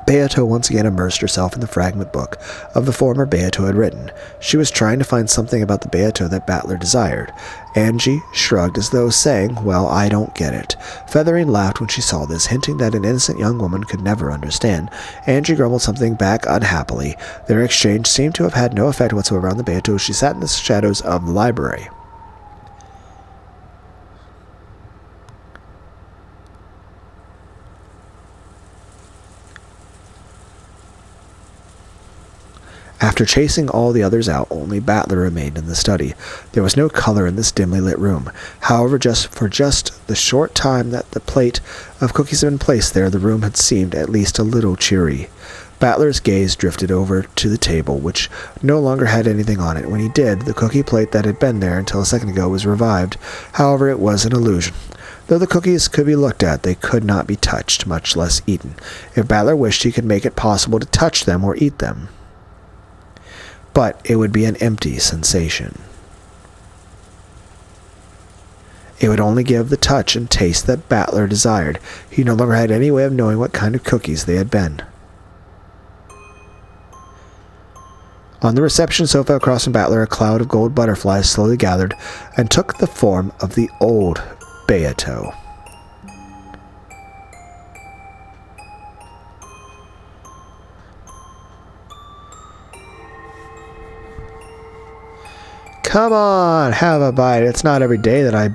Beato once again immersed herself in the fragment book of the former Beato had written. She was trying to find something about the Beato that Battler desired. Angie shrugged as though saying, "Well, I don't get it." Feathering laughed when she saw this, hinting that an innocent young woman could never understand. Angie grumbled something back unhappily. Their exchange seemed to have had no effect whatsoever on the Beato as she sat in the shadows of the library. After chasing all the others out, only Battler remained in the study. There was no color in this dimly lit room. However, for just the short time that the plate of cookies had been placed there, the room had seemed at least a little cheery. Battler's gaze drifted over to the table, which no longer had anything on it. When he did, the cookie plate that had been there until a second ago was revived. However, it was an illusion. Though the cookies could be looked at, they could not be touched, much less eaten. If Battler wished, he could make it possible to touch them or eat them. But it would be an empty sensation. It would only give the touch and taste that Battler desired. He no longer had any way of knowing what kind of cookies they had been. On the reception sofa across from Battler, a cloud of gold butterflies slowly gathered and took the form of the old Beato. Come on, have a bite. It's not every day that I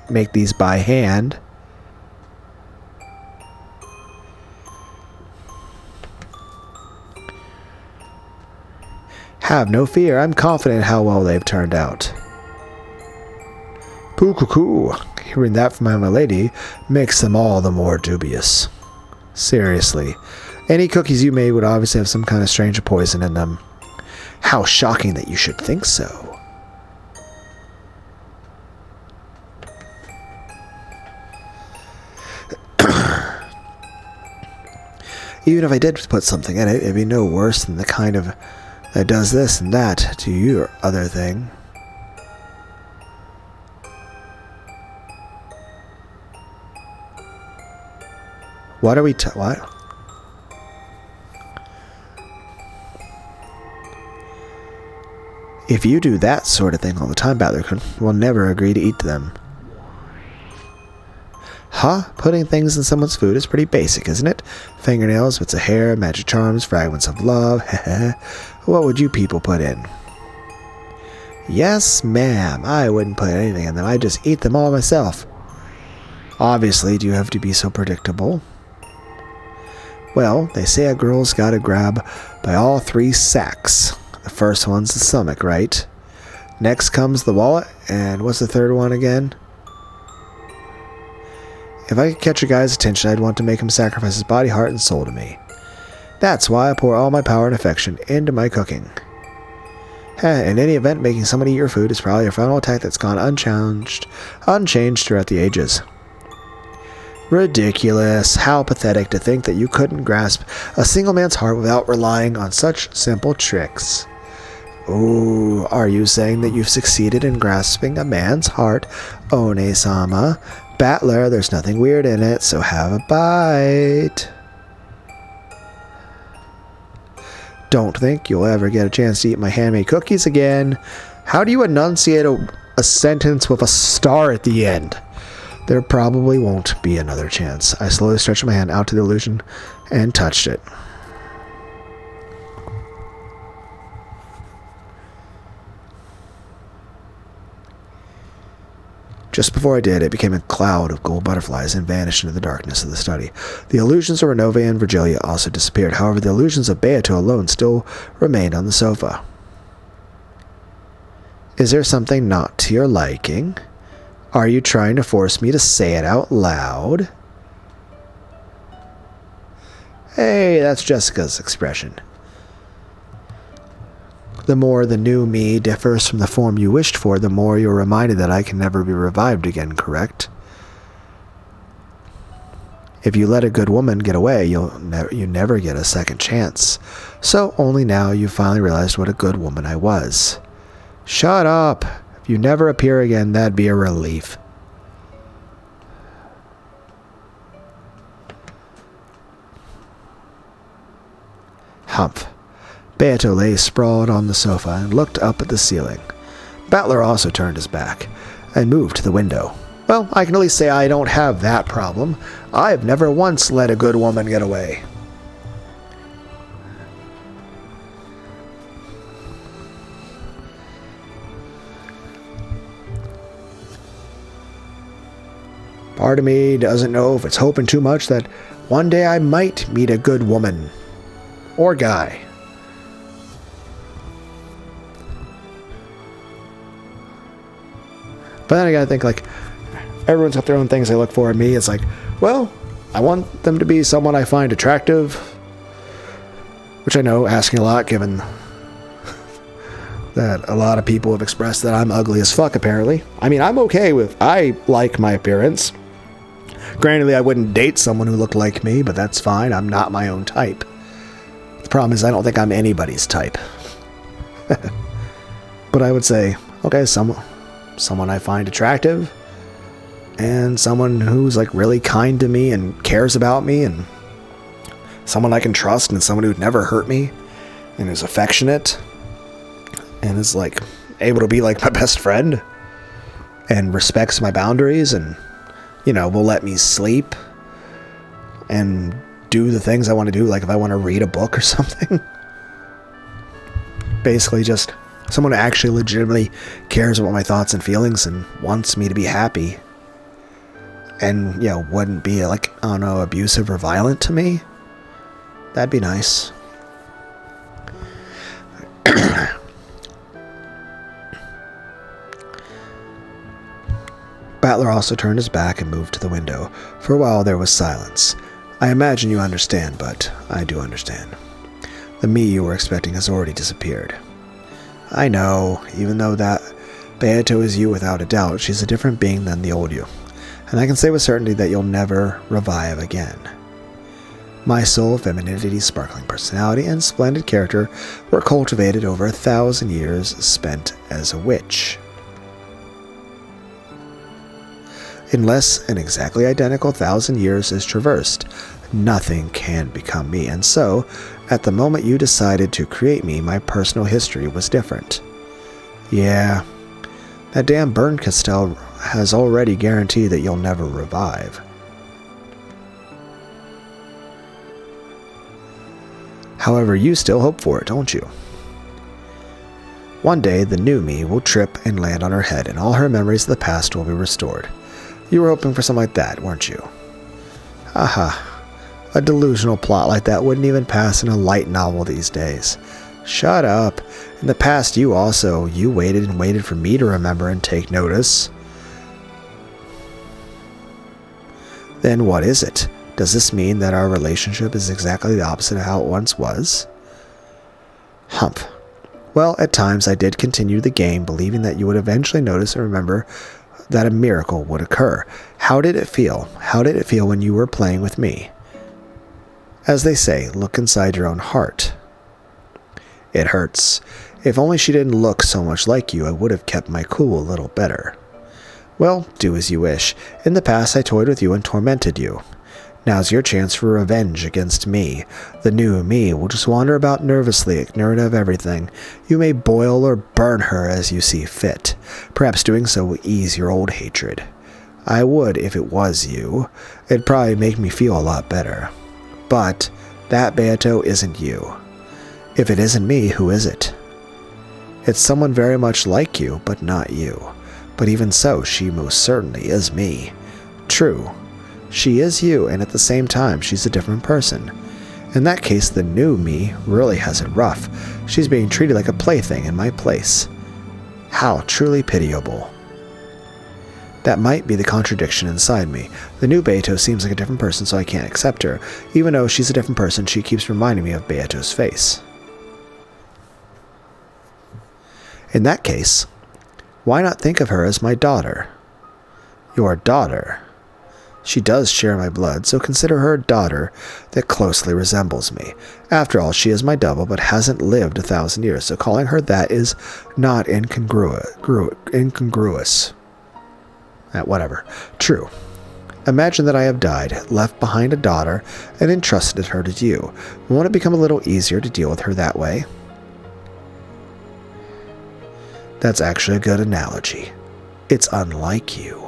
make these by hand. Have no fear. I'm confident how well they've turned out. Poo-coo-coo. Hearing that from my lady makes them all the more dubious. Seriously. Any cookies you made would obviously have some kind of strange poison in them. How shocking that you should think so. Even if I did put something in it, it'd be no worse than the kind of that does this and that to your other thing. What are we what? If you do that sort of thing all the time, Battler will never agree to eat them. Huh? Putting things in someone's food is pretty basic, isn't it? Fingernails, bits of hair, magic charms, fragments of love. What would you people put in? Yes, ma'am. I wouldn't put anything in them. I'd just eat them all myself. Obviously, do you have to be so predictable? Well, they say a girl's gotta grab by all three sacks. The first one's the stomach, right? Next comes the wallet, and what's the third one again? If I could catch a guy's attention, I'd want to make him sacrifice his body, heart, and soul to me. That's why I pour all my power and affection into my cooking. In any event, making someone eat your food is probably a frontal attack that's gone unchanged throughout the ages. Ridiculous. How pathetic to think that you couldn't grasp a single man's heart without relying on such simple tricks. Ooh, are you saying that you've succeeded in grasping a man's heart, One-sama? Battler, there's nothing weird in it, so have a bite. Don't think you'll ever get a chance to eat my handmade cookies again. How do you enunciate a sentence with a star at the end? There probably won't be another chance. I slowly stretched my hand out to the illusion and touched it. Just before I did, it became a cloud of gold butterflies and vanished into the darkness of the study. The illusions of Renove and Virgilia also disappeared. However, the illusions of Beato alone still remained on the sofa. Is there something not to your liking? Are you trying to force me to say it out loud? Hey, that's Jessica's expression. The more the new me differs from the form you wished for, the more you're reminded that I can never be revived again, correct? If you let a good woman get away, you never get a second chance. So only now you finally realized what a good woman I was. Shut up! If you never appear again, that'd be a relief. Humph. Beato lay sprawled on the sofa and looked up at the ceiling. Battler also turned his back and moved to the window. Well, I can at least say I don't have that problem. I've never once let a good woman get away. Part of me doesn't know if it's hoping too much that one day I might meet a good woman. Or guy. But then I gotta think, like, everyone's got their own things they look for in me. It's like, well, I want them to be someone I find attractive. Which I know, asking a lot, given that a lot of people have expressed that I'm ugly as fuck, apparently. I mean, I'm okay with, I like my appearance. Granted, I wouldn't date someone who looked like me, but that's fine. I'm not my own type. The problem is I don't think I'm anybody's type. But I would say, okay, someone I find attractive, and someone who's like really kind to me and cares about me, and someone I can trust, and someone who'd never hurt me, and is affectionate, and is like able to be like my best friend, and respects my boundaries, and will let me sleep and do the things I want to do, like if I want to read a book or something. Basically just someone who actually legitimately cares about my thoughts and feelings and wants me to be happy. And, wouldn't be like, I don't know, abusive or violent to me. That'd be nice. Battler also turned his back and moved to the window. For a while there was silence. I imagine you understand, but I do understand. The me you were expecting has already disappeared. I know, even though that Beato is you without a doubt, she's a different being than the old you. And I can say with certainty that you'll never revive again. My soul, femininity, sparkling personality, and splendid character were cultivated over 1,000 years spent as a witch. Unless an exactly identical 1,000 years is traversed, nothing can become me, and so, at the moment you decided to create me, my personal history was different. Yeah, that damn burn castell has already guaranteed that you'll never revive. However, you still hope for it, don't you? One day, the new me will trip and land on her head, and all her memories of the past will be restored. You were hoping for something like that, weren't you? Aha. A delusional plot like that wouldn't even pass in a light novel these days. Shut up. In the past, you waited and waited for me to remember and take notice. Then what is it? Does this mean that our relationship is exactly the opposite of how it once was? Humph. Well, at times I did continue the game, believing that you would eventually notice and remember that a miracle would occur. How did it feel? How did it feel when you were playing with me? As they say, look inside your own heart. It hurts. If only she didn't look so much like you, I would have kept my cool a little better. Well, do as you wish. In the past, I toyed with you and tormented you. Now's your chance for revenge against me. The new me will just wander about nervously, ignorant of everything. You may boil or burn her as you see fit. Perhaps doing so will ease your old hatred. I would if it was you. It'd probably make me feel a lot better. But that Beato isn't you. If it isn't me, who is it? It's someone very much like you, but not you. But even so, she most certainly is me. True. She is you, and at the same time, she's a different person. In that case, the new me really has it rough. She's being treated like a plaything in my place. How truly pitiable. That might be the contradiction inside me. The new Beato seems like a different person, so I can't accept her. Even though she's a different person, she keeps reminding me of Beato's face. In that case, why not think of her as my daughter? Your daughter. She does share my blood, so consider her a daughter that closely resembles me. After all, she is my double, but hasn't lived 1,000 years, so calling her that is not incongruous. Whatever. True. Imagine that I have died, left behind a daughter, and entrusted her to you. Won't it become a little easier to deal with her that way? That's actually a good analogy. It's unlike you.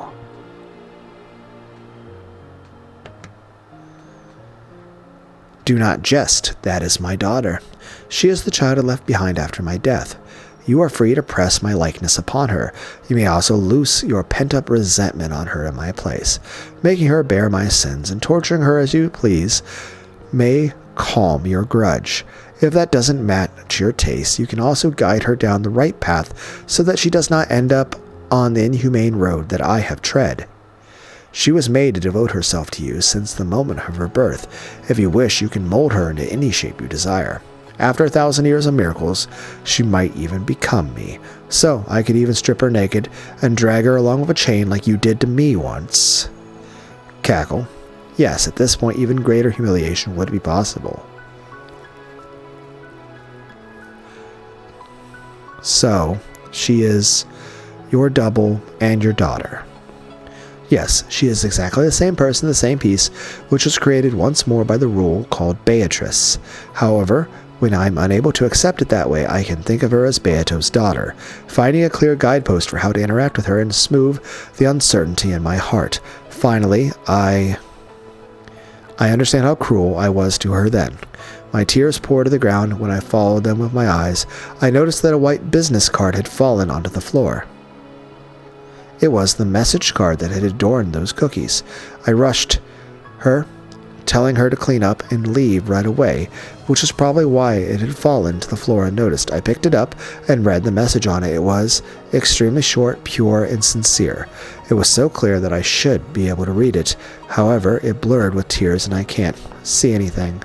Do not jest. That is my daughter. She is the child I left behind after my death. You are free to press my likeness upon her. You may also loose your pent-up resentment on her in my place, making her bear my sins and torturing her as you please may calm your grudge. If that doesn't match your taste, you can also guide her down the right path so that she does not end up on the inhumane road that I have tread. She was made to devote herself to you since the moment of her birth. If you wish, you can mold her into any shape you desire. After 1,000 years of miracles, she might even become me. So, I could even strip her naked and drag her along with a chain like you did to me once. Cackle. Yes, at this point, even greater humiliation would be possible. So, she is your double and your daughter. Yes, she is exactly the same person, the same piece, which was created once more by the rule called Beatrice. However, when I'm unable to accept it that way, I can think of her as Beato's daughter, finding a clear guidepost for how to interact with her and smooth the uncertainty in my heart. Finally, I understand how cruel I was to her then. My tears poured to the ground when I followed them with my eyes. I noticed that a white business card had fallen onto the floor. It was the message card that had adorned those cookies. I rushed her, telling her to clean up and leave right away, which is probably why it had fallen to the floor unnoticed. I picked it up and read the message on it. It was extremely short, pure, and sincere. It was so clear that I should be able to read it. However, it blurred with tears and I can't see anything.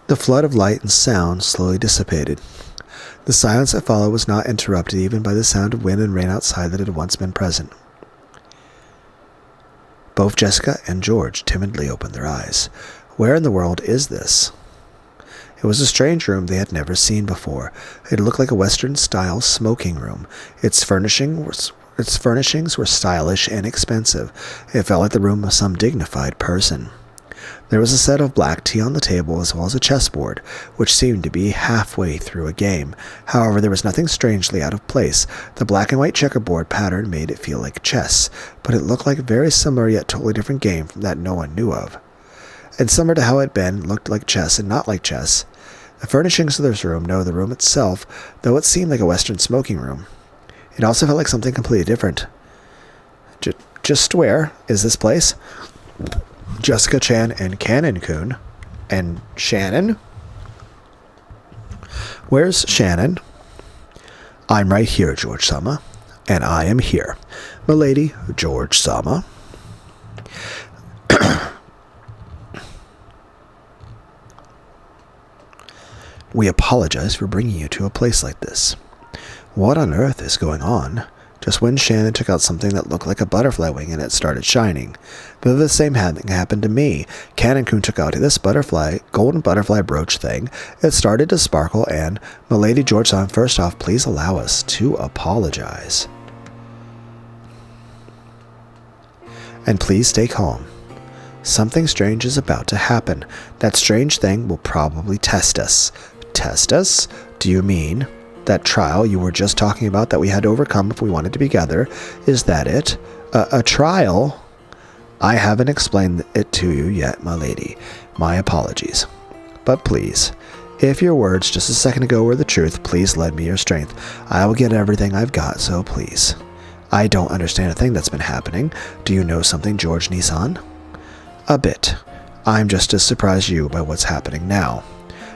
The flood of light and sound slowly dissipated. The silence that followed was not interrupted even by the sound of wind and rain outside that had once been present. Both Jessica and George timidly opened their eyes. Where in the world is this? It was a strange room they had never seen before. It looked like a Western-style smoking room. Its furnishings were stylish and expensive. It felt like the room of some dignified person. There was a set of black tea on the table as well as a chessboard, which seemed to be halfway through a game. However, there was nothing strangely out of place. The black and white checkerboard pattern made it feel like chess, but it looked like a very similar yet totally different game that no one knew of. And similar to how it had been, looked like chess and not like chess. The furnishings of this room, no, the room itself, though it seemed like a Western smoking room. It also felt like something completely different. Just where is this place? Jessica-chan and Cannon-kun. And Shannon? Where's Shannon? I'm right here, George-sama. And I am here. Milady, George-sama. We apologize for bringing you to a place like this. What on earth is going on? Just when Shannon took out something that looked like a butterfly wing and it started shining. But the same thing happened to me. Cannon-kun took out this golden butterfly brooch thing. It started to sparkle and, Milady George-san, first off, please allow us to apologize. And please stay calm. Something strange is about to happen. That strange thing will probably test us. Test us? Do you mean that trial you were just talking about that we had to overcome if we wanted to be together? Is that it? A trial? I haven't explained it to you yet, my lady. My apologies. But please, if your words just a second ago were the truth, please lend me your strength. I will get everything I've got, so please. I don't understand a thing that's been happening. Do you know something, George Nissan? A bit. I'm just as surprised as you by what's happening now.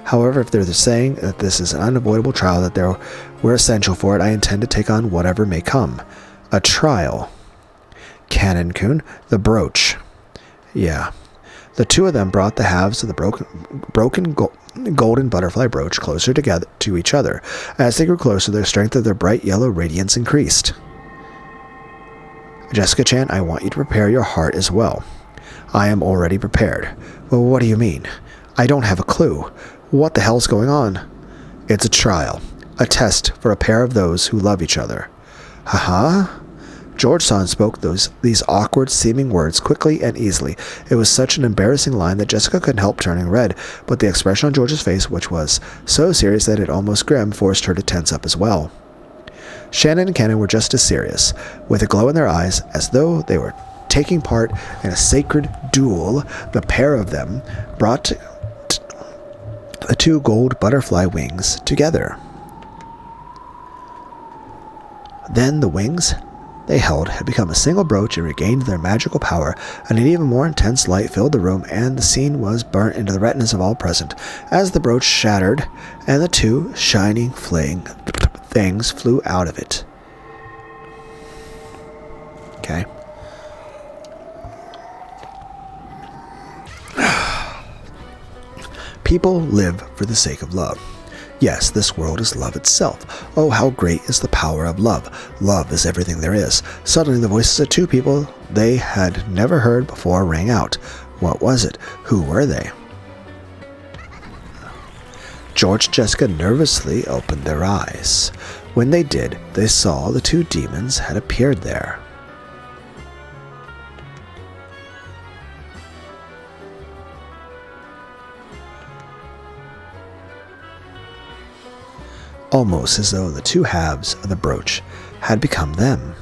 However, if they're saying that this is an unavoidable trial, that we're essential for it, I intend to take on whatever may come. A trial. Cannon-kun, the brooch. Yeah. The two of them brought the halves of the broken golden butterfly brooch closer together to each other. As they grew closer, the strength of their bright yellow radiance increased. Jessica-chan, I want you to prepare your heart as well. I am already prepared. Well, what do you mean? I don't have a clue. What the hell's going on? It's a trial. A test for a pair of those who love each other. Haha? George-san spoke these awkward seeming words quickly and easily. It was such an embarrassing line that Jessica couldn't help turning red, but the expression on George's face, which was so serious that it almost grim, forced her to tense up as well. Shannon and Cannon were just as serious, with a glow in their eyes, as though they were taking part in a sacred duel. The pair of them brought the two gold butterfly wings together. Then the wings they held had become a single brooch and regained their magical power, and an even more intense light filled the room, and the scene was burnt into the retinas of all present, as the brooch shattered, and the two shining things flew out of it. Okay. People live for the sake of love. Yes, this world is love itself. Oh, how great is the power of love. Love is everything there is. Suddenly the voices of two people they had never heard before rang out. What was it? Who were they? George and Jessica nervously opened their eyes. When they did, they saw the two demons had appeared there. Almost as though the two halves of the brooch had become them.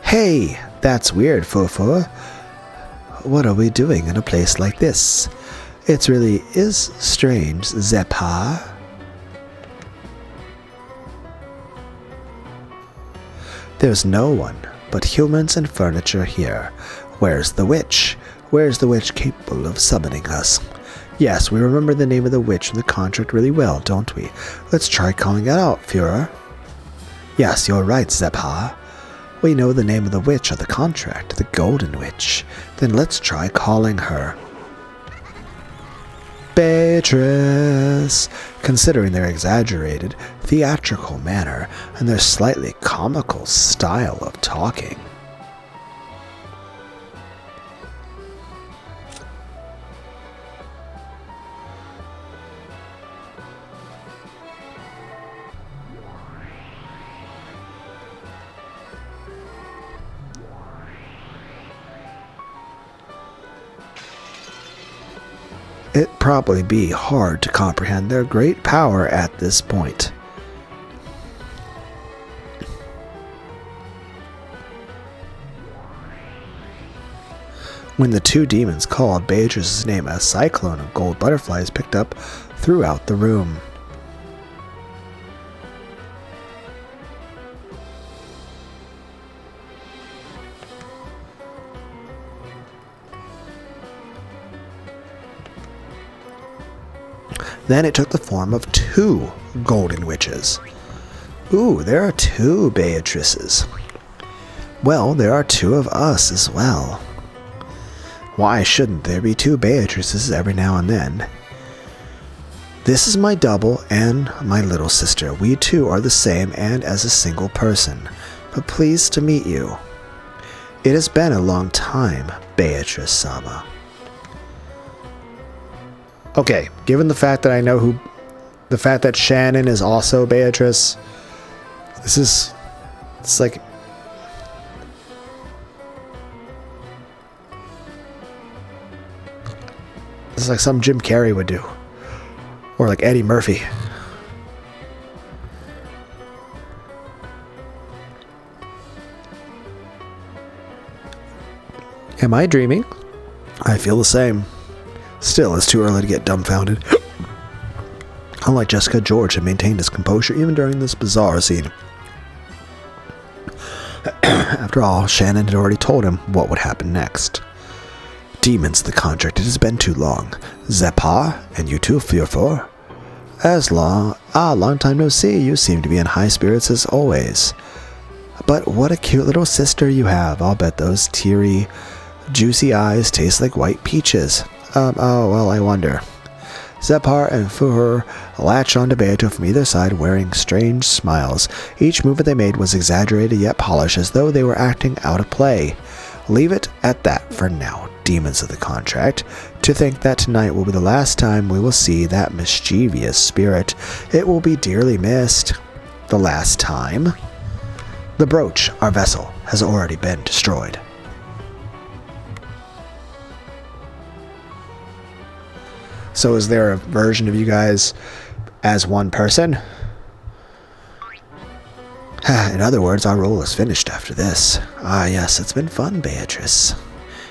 Hey, that's weird, Fufu. What are we doing in a place like this? It really is strange, Zeppa. There's no one but humans and furniture here. Where's the witch? Where's the witch capable of summoning us? Yes, we remember the name of the witch from the contract really well, don't we? Let's try calling it out, Führer. Yes, you're right, Zeppa. We know the name of the witch of the contract, the Golden Witch. Then let's try calling her Beatrice. Considering their exaggerated, theatrical manner and their slightly comical style of talking. It'd probably be hard to comprehend their great power at this point. When the two demons called Beatrice's name, a cyclone of gold butterflies picked up throughout the room. Then it took the form of 2 golden witches. Ooh, there are 2 Beatrices. Well, there are 2 of us as well. Why shouldn't there be 2 Beatrices every now and then? This is my double and my little sister. We 2 are the same and as a single person, but pleased to meet you. It has been a long time, Beatrice-sama. Okay, given the fact that I know the fact that Shannon is also Beatrice, it's like, this is like something Jim Carrey would do. Or like Eddie Murphy. Am I dreaming? I feel the same. Still, it's too early to get dumbfounded. Unlike Jessica, George had maintained his composure even during this bizarre scene. After all, Shannon had already told him what would happen next. Demons, the contract, it has been too long. Zepar, and you too, Fearfor. Long time no see. You seem to be in high spirits as always. But what a cute little sister you have. I'll bet those teary, juicy eyes taste like white peaches. Oh, well, I wonder. Zepar and Fuhur latched onto Beato from either side, wearing strange smiles. Each movement they made was exaggerated yet polished, as though they were acting out of play. Leave it at that for now, demons of the contract. To think that tonight will be the last time we will see that mischievous spirit. It will be dearly missed. The last time? The brooch, our vessel, has already been destroyed. So is there a version of you guys as one person? In other words, our role is finished after this. Ah, yes, it's been fun, Beatrice.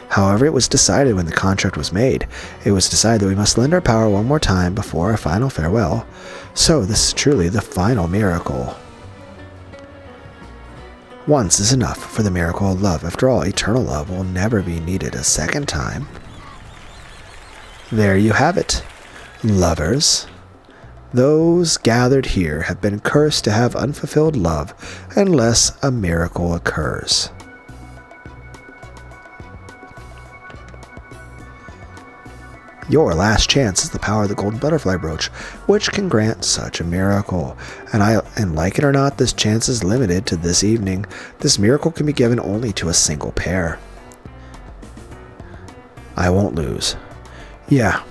However, it was decided when the contract was made. It was decided that we must lend our power one more time before our final farewell. So, this is truly the final miracle. Once is enough for the miracle of love. After all, eternal love will never be needed a second time. There you have it, lovers. Those gathered here have been cursed to have unfulfilled love unless a miracle occurs. Your last chance is the power of the golden butterfly brooch, which can grant such a miracle. And like it or not, this chance is limited to this evening. This miracle can be given only to a single pair. I won't lose. Yeah,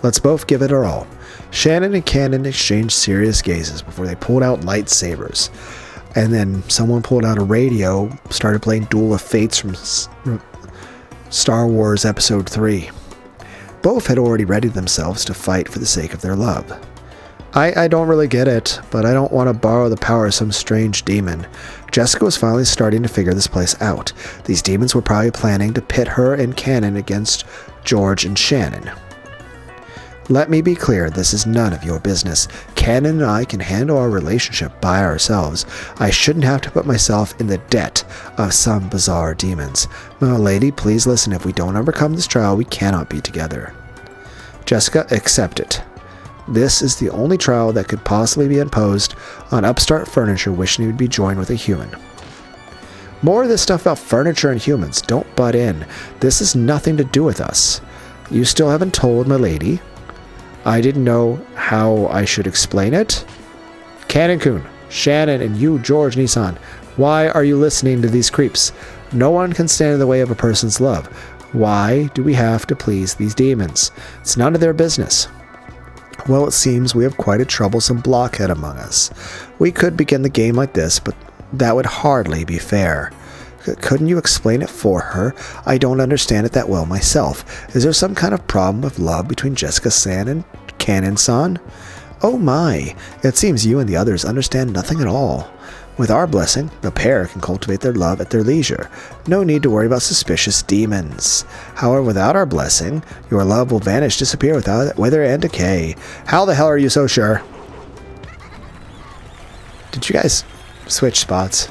let's both give it our all. Shannon and Cannon exchanged serious gazes before they pulled out lightsabers. And then someone pulled out a radio, started playing Duel of Fates from Star Wars Episode 3. Both had already readied themselves to fight for the sake of their love. I don't really get it, but I don't want to borrow the power of some strange demon. Jessica was finally starting to figure this place out. These demons were probably planning to pit her and Cannon against George and Shannon. Let me be clear, this is none of your business. Cannon and I can handle our relationship by ourselves. I shouldn't have to put myself in the debt of some bizarre demons. My lady, please listen. If we don't overcome this trial, we cannot be together. Jessica, accept it. This is the only trial that could possibly be imposed on upstart furniture wishing he would be joined with a human. More of this stuff about furniture and humans. Don't butt in. This has nothing to do with us. You still haven't told my lady. I didn't know how I should explain it. Cannon-kun, Shannon, and you, George Nissan, why are you listening to these creeps? No one can stand in the way of a person's love. Why do we have to please these demons? It's none of their business. Well, it seems we have quite a troublesome blockhead among us. We could begin the game like this, but that would hardly be fair. Couldn't you explain it for her? I don't understand it that well myself. Is there some kind of problem with love between Jessica-san and Cannon-san? Oh my, it seems you and the others understand nothing at all. With our blessing, the pair can cultivate their love at their leisure. No need to worry about suspicious demons. However, without our blessing, your love will vanish, disappear without wither and decay. How the hell are you so sure? Did you guys switch spots?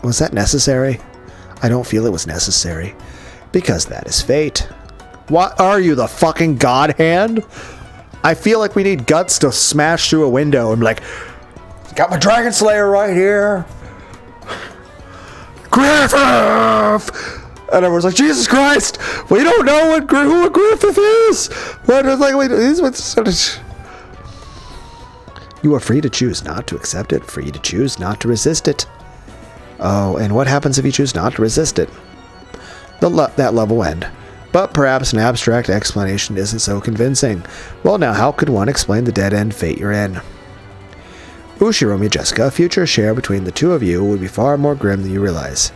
Was that necessary? I don't feel it was necessary. Because that is fate. What are you, the fucking God Hand? I feel like we need guts to smash through a window and be like, got my Dragon Slayer right here. Griffith! And everyone's like, Jesus Christ! We don't know who a Griffith is! You are free to choose not to accept it, free to choose not to resist it. Oh, and what happens if you choose not to resist it? That love will end. But perhaps an abstract explanation isn't so convincing. Well, now, how could one explain the dead-end fate you're in? Ushiromi Jessica, a future share between the two of you would be far more grim than you realize.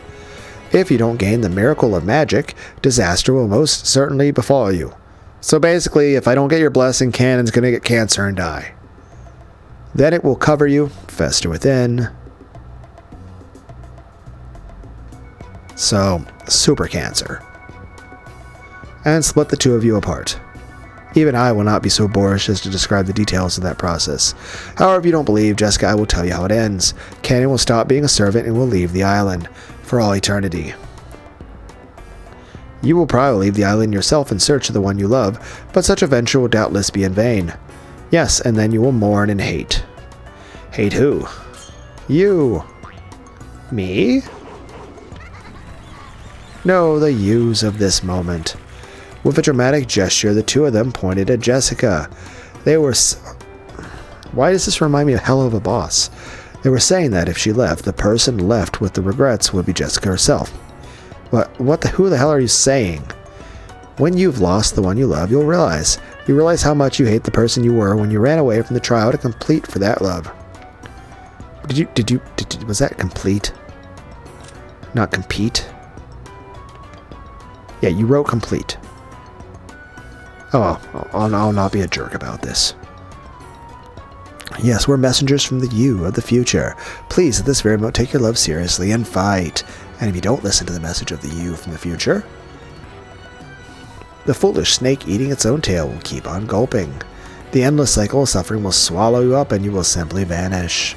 If you don't gain the miracle of magic, disaster will most certainly befall you. So basically, if I don't get your blessing, Canon's going to get cancer and die. Then it will cover you, fester within. So, super cancer. And split the two of you apart. Even I will not be so boorish as to describe the details of that process. However, if you don't believe Jessica, I will tell you how it ends. Canon will stop being a servant and will leave the island. For all eternity. You will probably leave the island yourself in search of the one you love, but such a venture will doubtless be in vain. Yes, and then you will mourn and hate. Hate who? You. Me? No, the yous of this moment. With a dramatic gesture, the two of them pointed at Jessica. They were... Why does this remind me of Hell of a Boss? They were saying that if she left, the person left with the regrets would be Jessica herself. Who the hell are you saying? When you've lost the one you love, you'll realize. You realize how much you hate the person you were when you ran away from the trial to complete for that love. Was that complete? Not compete? Yeah, you wrote complete. Oh, I'll not be a jerk about this. Yes, we're messengers from the you of the future. Please, at this very moment, take your love seriously and fight. And if you don't listen to the message of the you from the future, the foolish snake eating its own tail will keep on gulping. The endless cycle of suffering will swallow you up and you will simply vanish.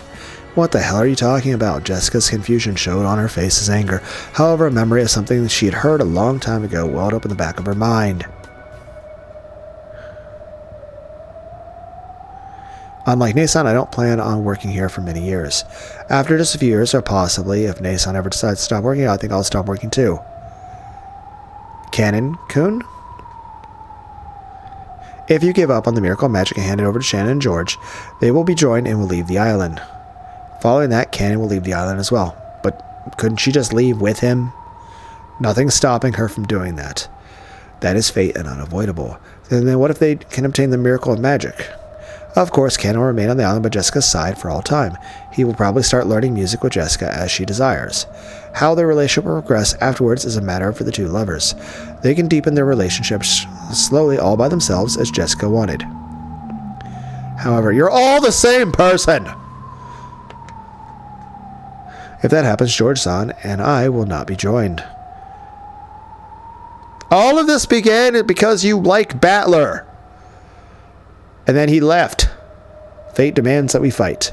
What the hell are you talking about? Jessica's confusion showed on her face as anger. However, a memory of something that she had heard a long time ago welled up in the back of her mind. Unlike Nason, I don't plan on working here for many years. After just a few years, or possibly, if Nason ever decides to stop working, I think I'll stop working too. Canon-kun? If you give up on the miracle of magic and hand it over to Shannon and George, they will be joined and will leave the island. Following that, Canon will leave the island as well. But couldn't she just leave with him? Nothing's stopping her from doing that. That is fate and unavoidable. And then what if they can obtain the miracle of magic? Of course, Canon will remain on the island by Jessica's side for all time. He will probably start learning music with Jessica as she desires. How their relationship will progress afterwards is a matter for the two lovers. They can deepen their relationships slowly all by themselves as Jessica wanted. However, you're all the same person! If that happens, George-san and I will not be joined. All of this began because you like Battler. And then he left. Fate demands that we fight,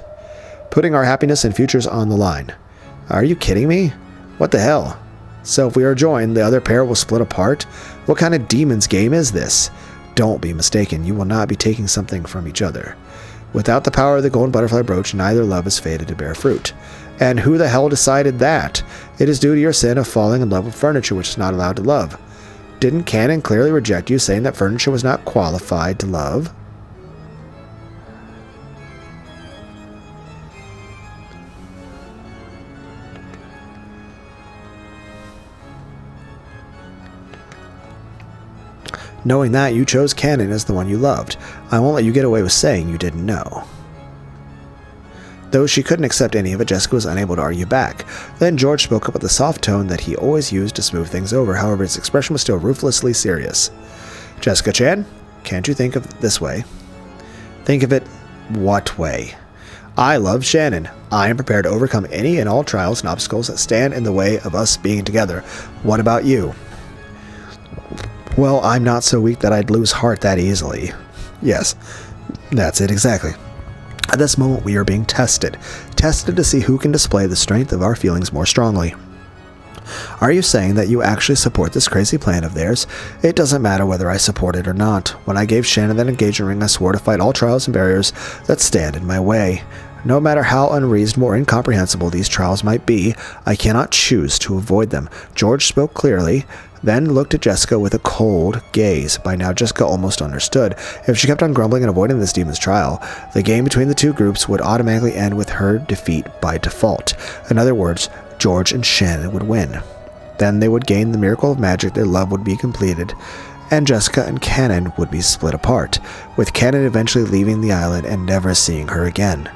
putting our happiness and futures on the line. Are you kidding me? What the hell? So if we are joined, the other pair will split apart? What kind of demon's game is this? Don't be mistaken, you will not be taking something from each other. Without the power of the golden butterfly brooch, neither love is fated to bear fruit. And who the hell decided that? It is due to your sin of falling in love with furniture which is not allowed to love. Didn't Canon clearly reject you, saying that furniture was not qualified to love? Knowing that, you chose Canon as the one you loved. I won't let you get away with saying you didn't know. Though she couldn't accept any of it, Jessica was unable to argue back. Then George spoke up with the soft tone that he always used to smooth things over. However, his expression was still ruthlessly serious. Jessica-chan, can't you think of it this way? Think of it what way? I love Shannon. I am prepared to overcome any and all trials and obstacles that stand in the way of us being together. What about you? Well, I'm not so weak that I'd lose heart that easily. Yes, that's it exactly. At this moment, we are being tested. Tested to see who can display the strength of our feelings more strongly. Are you saying that you actually support this crazy plan of theirs? It doesn't matter whether I support it or not. When I gave Shannon that engagement ring, I swore to fight all trials and barriers that stand in my way. No matter how unreasonable or incomprehensible these trials might be, I cannot choose to avoid them. George spoke clearly, then looked at Jessica with a cold gaze. By now, Jessica almost understood. If she kept on grumbling and avoiding this demon's trial, the game between the two groups would automatically end with her defeat by default. In other words, George and Shannon would win. Then they would gain the miracle of magic, their love would be completed, and Jessica and Cannon would be split apart, with Cannon eventually leaving the island and never seeing her again.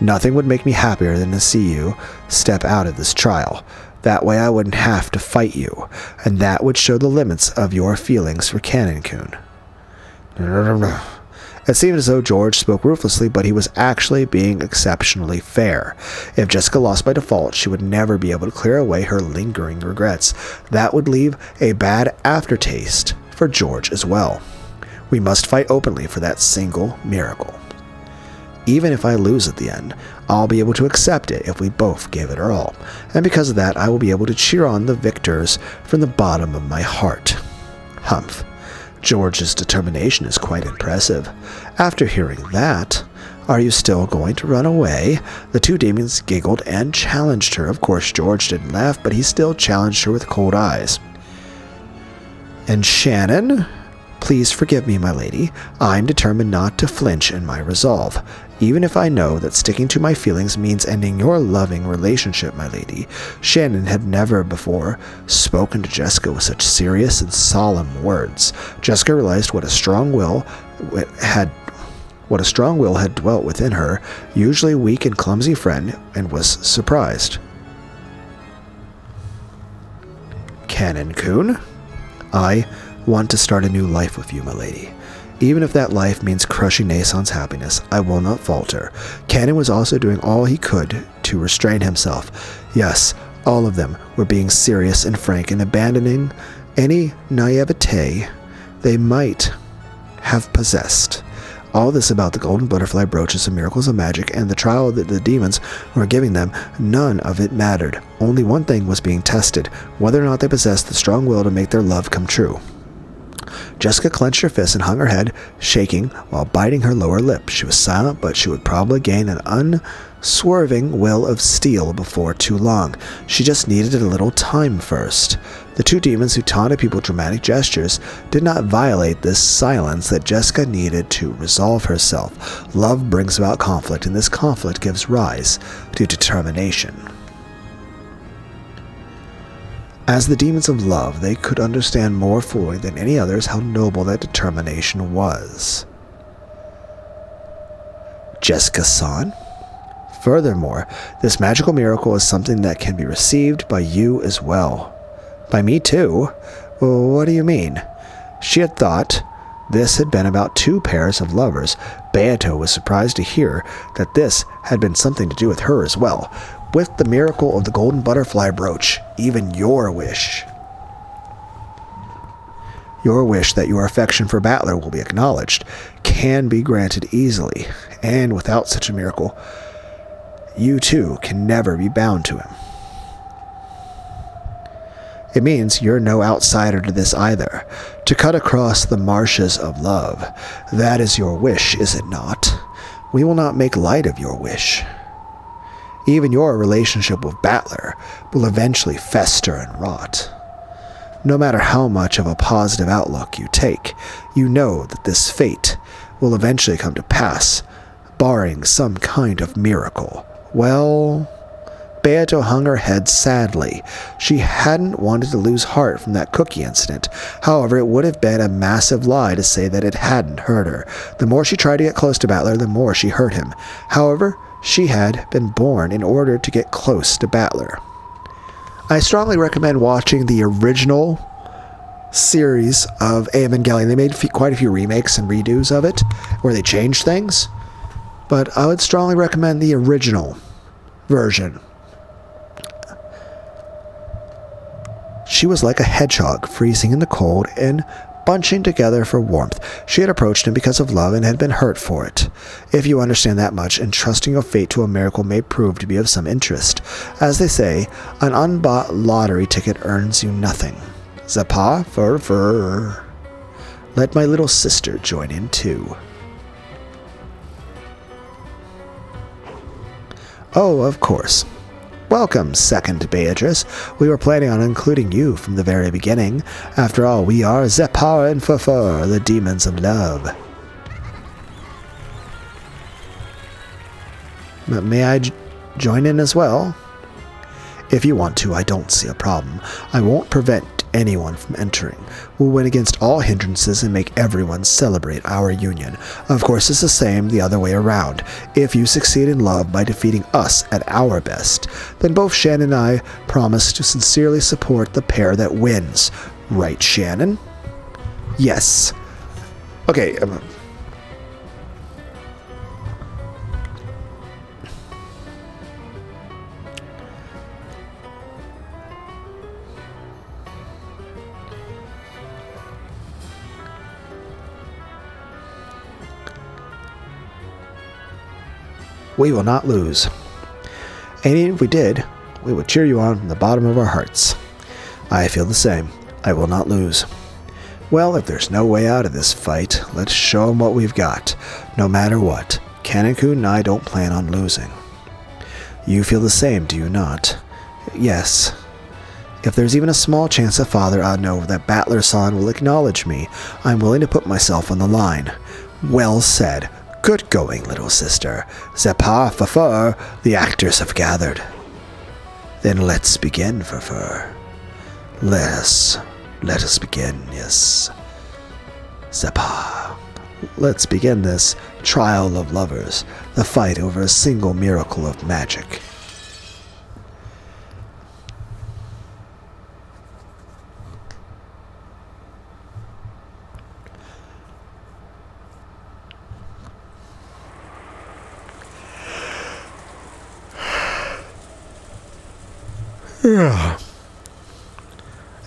Nothing would make me happier than to see you step out of this trial. That way I wouldn't have to fight you, and that would show the limits of your feelings for Cannon-kun. It seemed as though George spoke ruthlessly, but he was actually being exceptionally fair. If Jessica lost by default, she would never be able to clear away her lingering regrets. That would leave a bad aftertaste for George as well. We must fight openly for that single miracle. Even if I lose at the end, I'll be able to accept it if we both gave it our all, and because of that, I will be able to cheer on the victors from the bottom of my heart. Humph. George's determination is quite impressive. After hearing that, are you still going to run away? The two demons giggled and challenged her. Of course, George didn't laugh, but he still challenged her with cold eyes. And Shannon? Please forgive me, my lady. I'm determined not to flinch in my resolve. Even if I know that sticking to my feelings means ending your loving relationship, my lady. Shannon had never before spoken to Jessica with such serious and solemn words. Jessica realized what a strong will had dwelt within her, usually weak and clumsy friend, and was surprised. Cannon-kun, I want to start a new life with you, my lady. Even if that life means crushing Nason's happiness, I will not falter. Cannon was also doing all he could to restrain himself. Yes, all of them were being serious and frank and abandoning any naivete they might have possessed. All this about the golden butterfly brooches and miracles of magic and the trial that the demons were giving them, none of it mattered. Only one thing was being tested, whether or not they possessed the strong will to make their love come true. Jessica clenched her fist and hung her head, shaking while biting her lower lip. She was silent, but she would probably gain an unswerving will of steel before too long. She just needed a little time first. The two demons who taunted people with dramatic gestures did not violate this silence that Jessica needed to resolve herself. Love brings about conflict, and this conflict gives rise to determination. As the demons of love, they could understand more fully than any others how noble that determination was. Jessica-san? Furthermore, this magical miracle is something that can be received by you as well. By me too? Well, what do you mean? She had thought this had been about two pairs of lovers. Beato was surprised to hear that this had been something to do with her as well. With the miracle of the golden butterfly brooch, even your wish that your affection for Battler will be acknowledged, can be granted easily, and without such a miracle, you too can never be bound to him. It means you're no outsider to this either. To cut across the marshes of love, that is your wish, is it not? We will not make light of your wish. Even your relationship with Battler will eventually fester and rot. No matter how much of a positive outlook you take, you know that this fate will eventually come to pass, barring some kind of miracle. Well, Beato hung her head sadly. She hadn't wanted to lose heart from that cookie incident. However, it would have been a massive lie to say that it hadn't hurt her. The more she tried to get close to Battler, the more she hurt him. However, she had been born in order to get close to Battler. I strongly recommend watching the original series of Evangelion. They made quite a few remakes and redos of it, where they changed things. But I would strongly recommend the original version. She was like a hedgehog, freezing in the cold and bunching together for warmth. She had approached him because of love and had been hurt for it. If you understand that much, entrusting your fate to a miracle may prove to be of some interest. As they say, an unbought lottery ticket earns you nothing. Zapa, fur. Let my little sister join in too. Oh, of course. Welcome, second Beatrice. We were planning on including you from the very beginning. After all, we are Zepar and Fufur, the demons of love. But may I join in as well? If you want to, I don't see a problem. I won't prevent anyone from entering. We'll win against all hindrances and make everyone celebrate our union. Of course, it's the same the other way around. If you succeed in love by defeating us at our best, then both Shannon and I promise to sincerely support the pair that wins. Right, Shannon? Yes. Okay, we will not lose. And even if we did, we would cheer you on from the bottom of our hearts. I feel the same. I will not lose. Well, if there's no way out of this fight, let's show them what we've got. No matter what, Kanekun and I don't plan on losing. You feel the same, do you not? Yes. If there's even a small chance that Father know that Battler-san will acknowledge me, I'm willing to put myself on the line. Well said. Good going, little sister. Zepar, Fufur, the actors have gathered. Then let's begin, Fufur. Let us begin, yes. Zepar. Let's begin this trial of lovers, the fight over a single miracle of magic.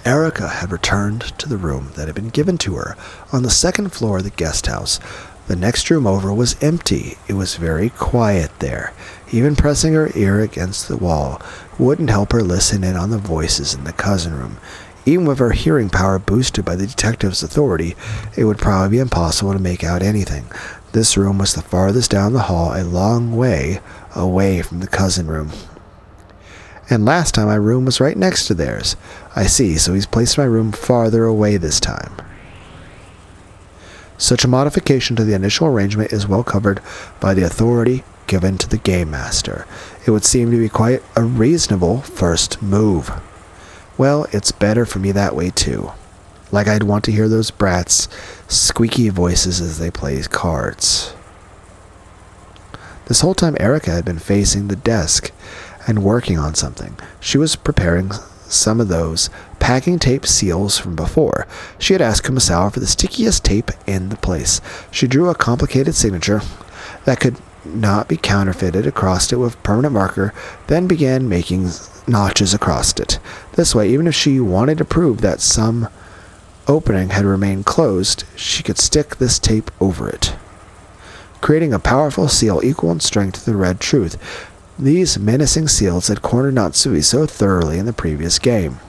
Erica had returned to the room that had been given to her on the second floor of the guest house. The next room over was empty. It was very quiet there. Even pressing her ear against the wall wouldn't help her listen in on the voices in the cousin room. Even with her hearing power boosted by the detective's authority, it would probably be impossible to make out anything. This room was the farthest down the hall, a long way away from the cousin room. And last time my room was right next to theirs. I see, so he's placed my room farther away this time. Such a modification to the initial arrangement is well covered by the authority given to the Game Master. It would seem to be quite a reasonable first move. Well, it's better for me that way too. Like I'd want to hear those brats' squeaky voices as they play cards. This whole time Erica had been facing the desk and working on something. She was preparing some of those packing tape seals from before. She had asked Kumasawa for the stickiest tape in the place. She drew a complicated signature that could not be counterfeited across it with permanent marker, then began making notches across it. This way, even if she wanted to prove that some opening had remained closed, she could stick this tape over it, creating a powerful seal equal in strength to the Red Truth. These menacing seals had cornered Natsui so thoroughly in the previous game.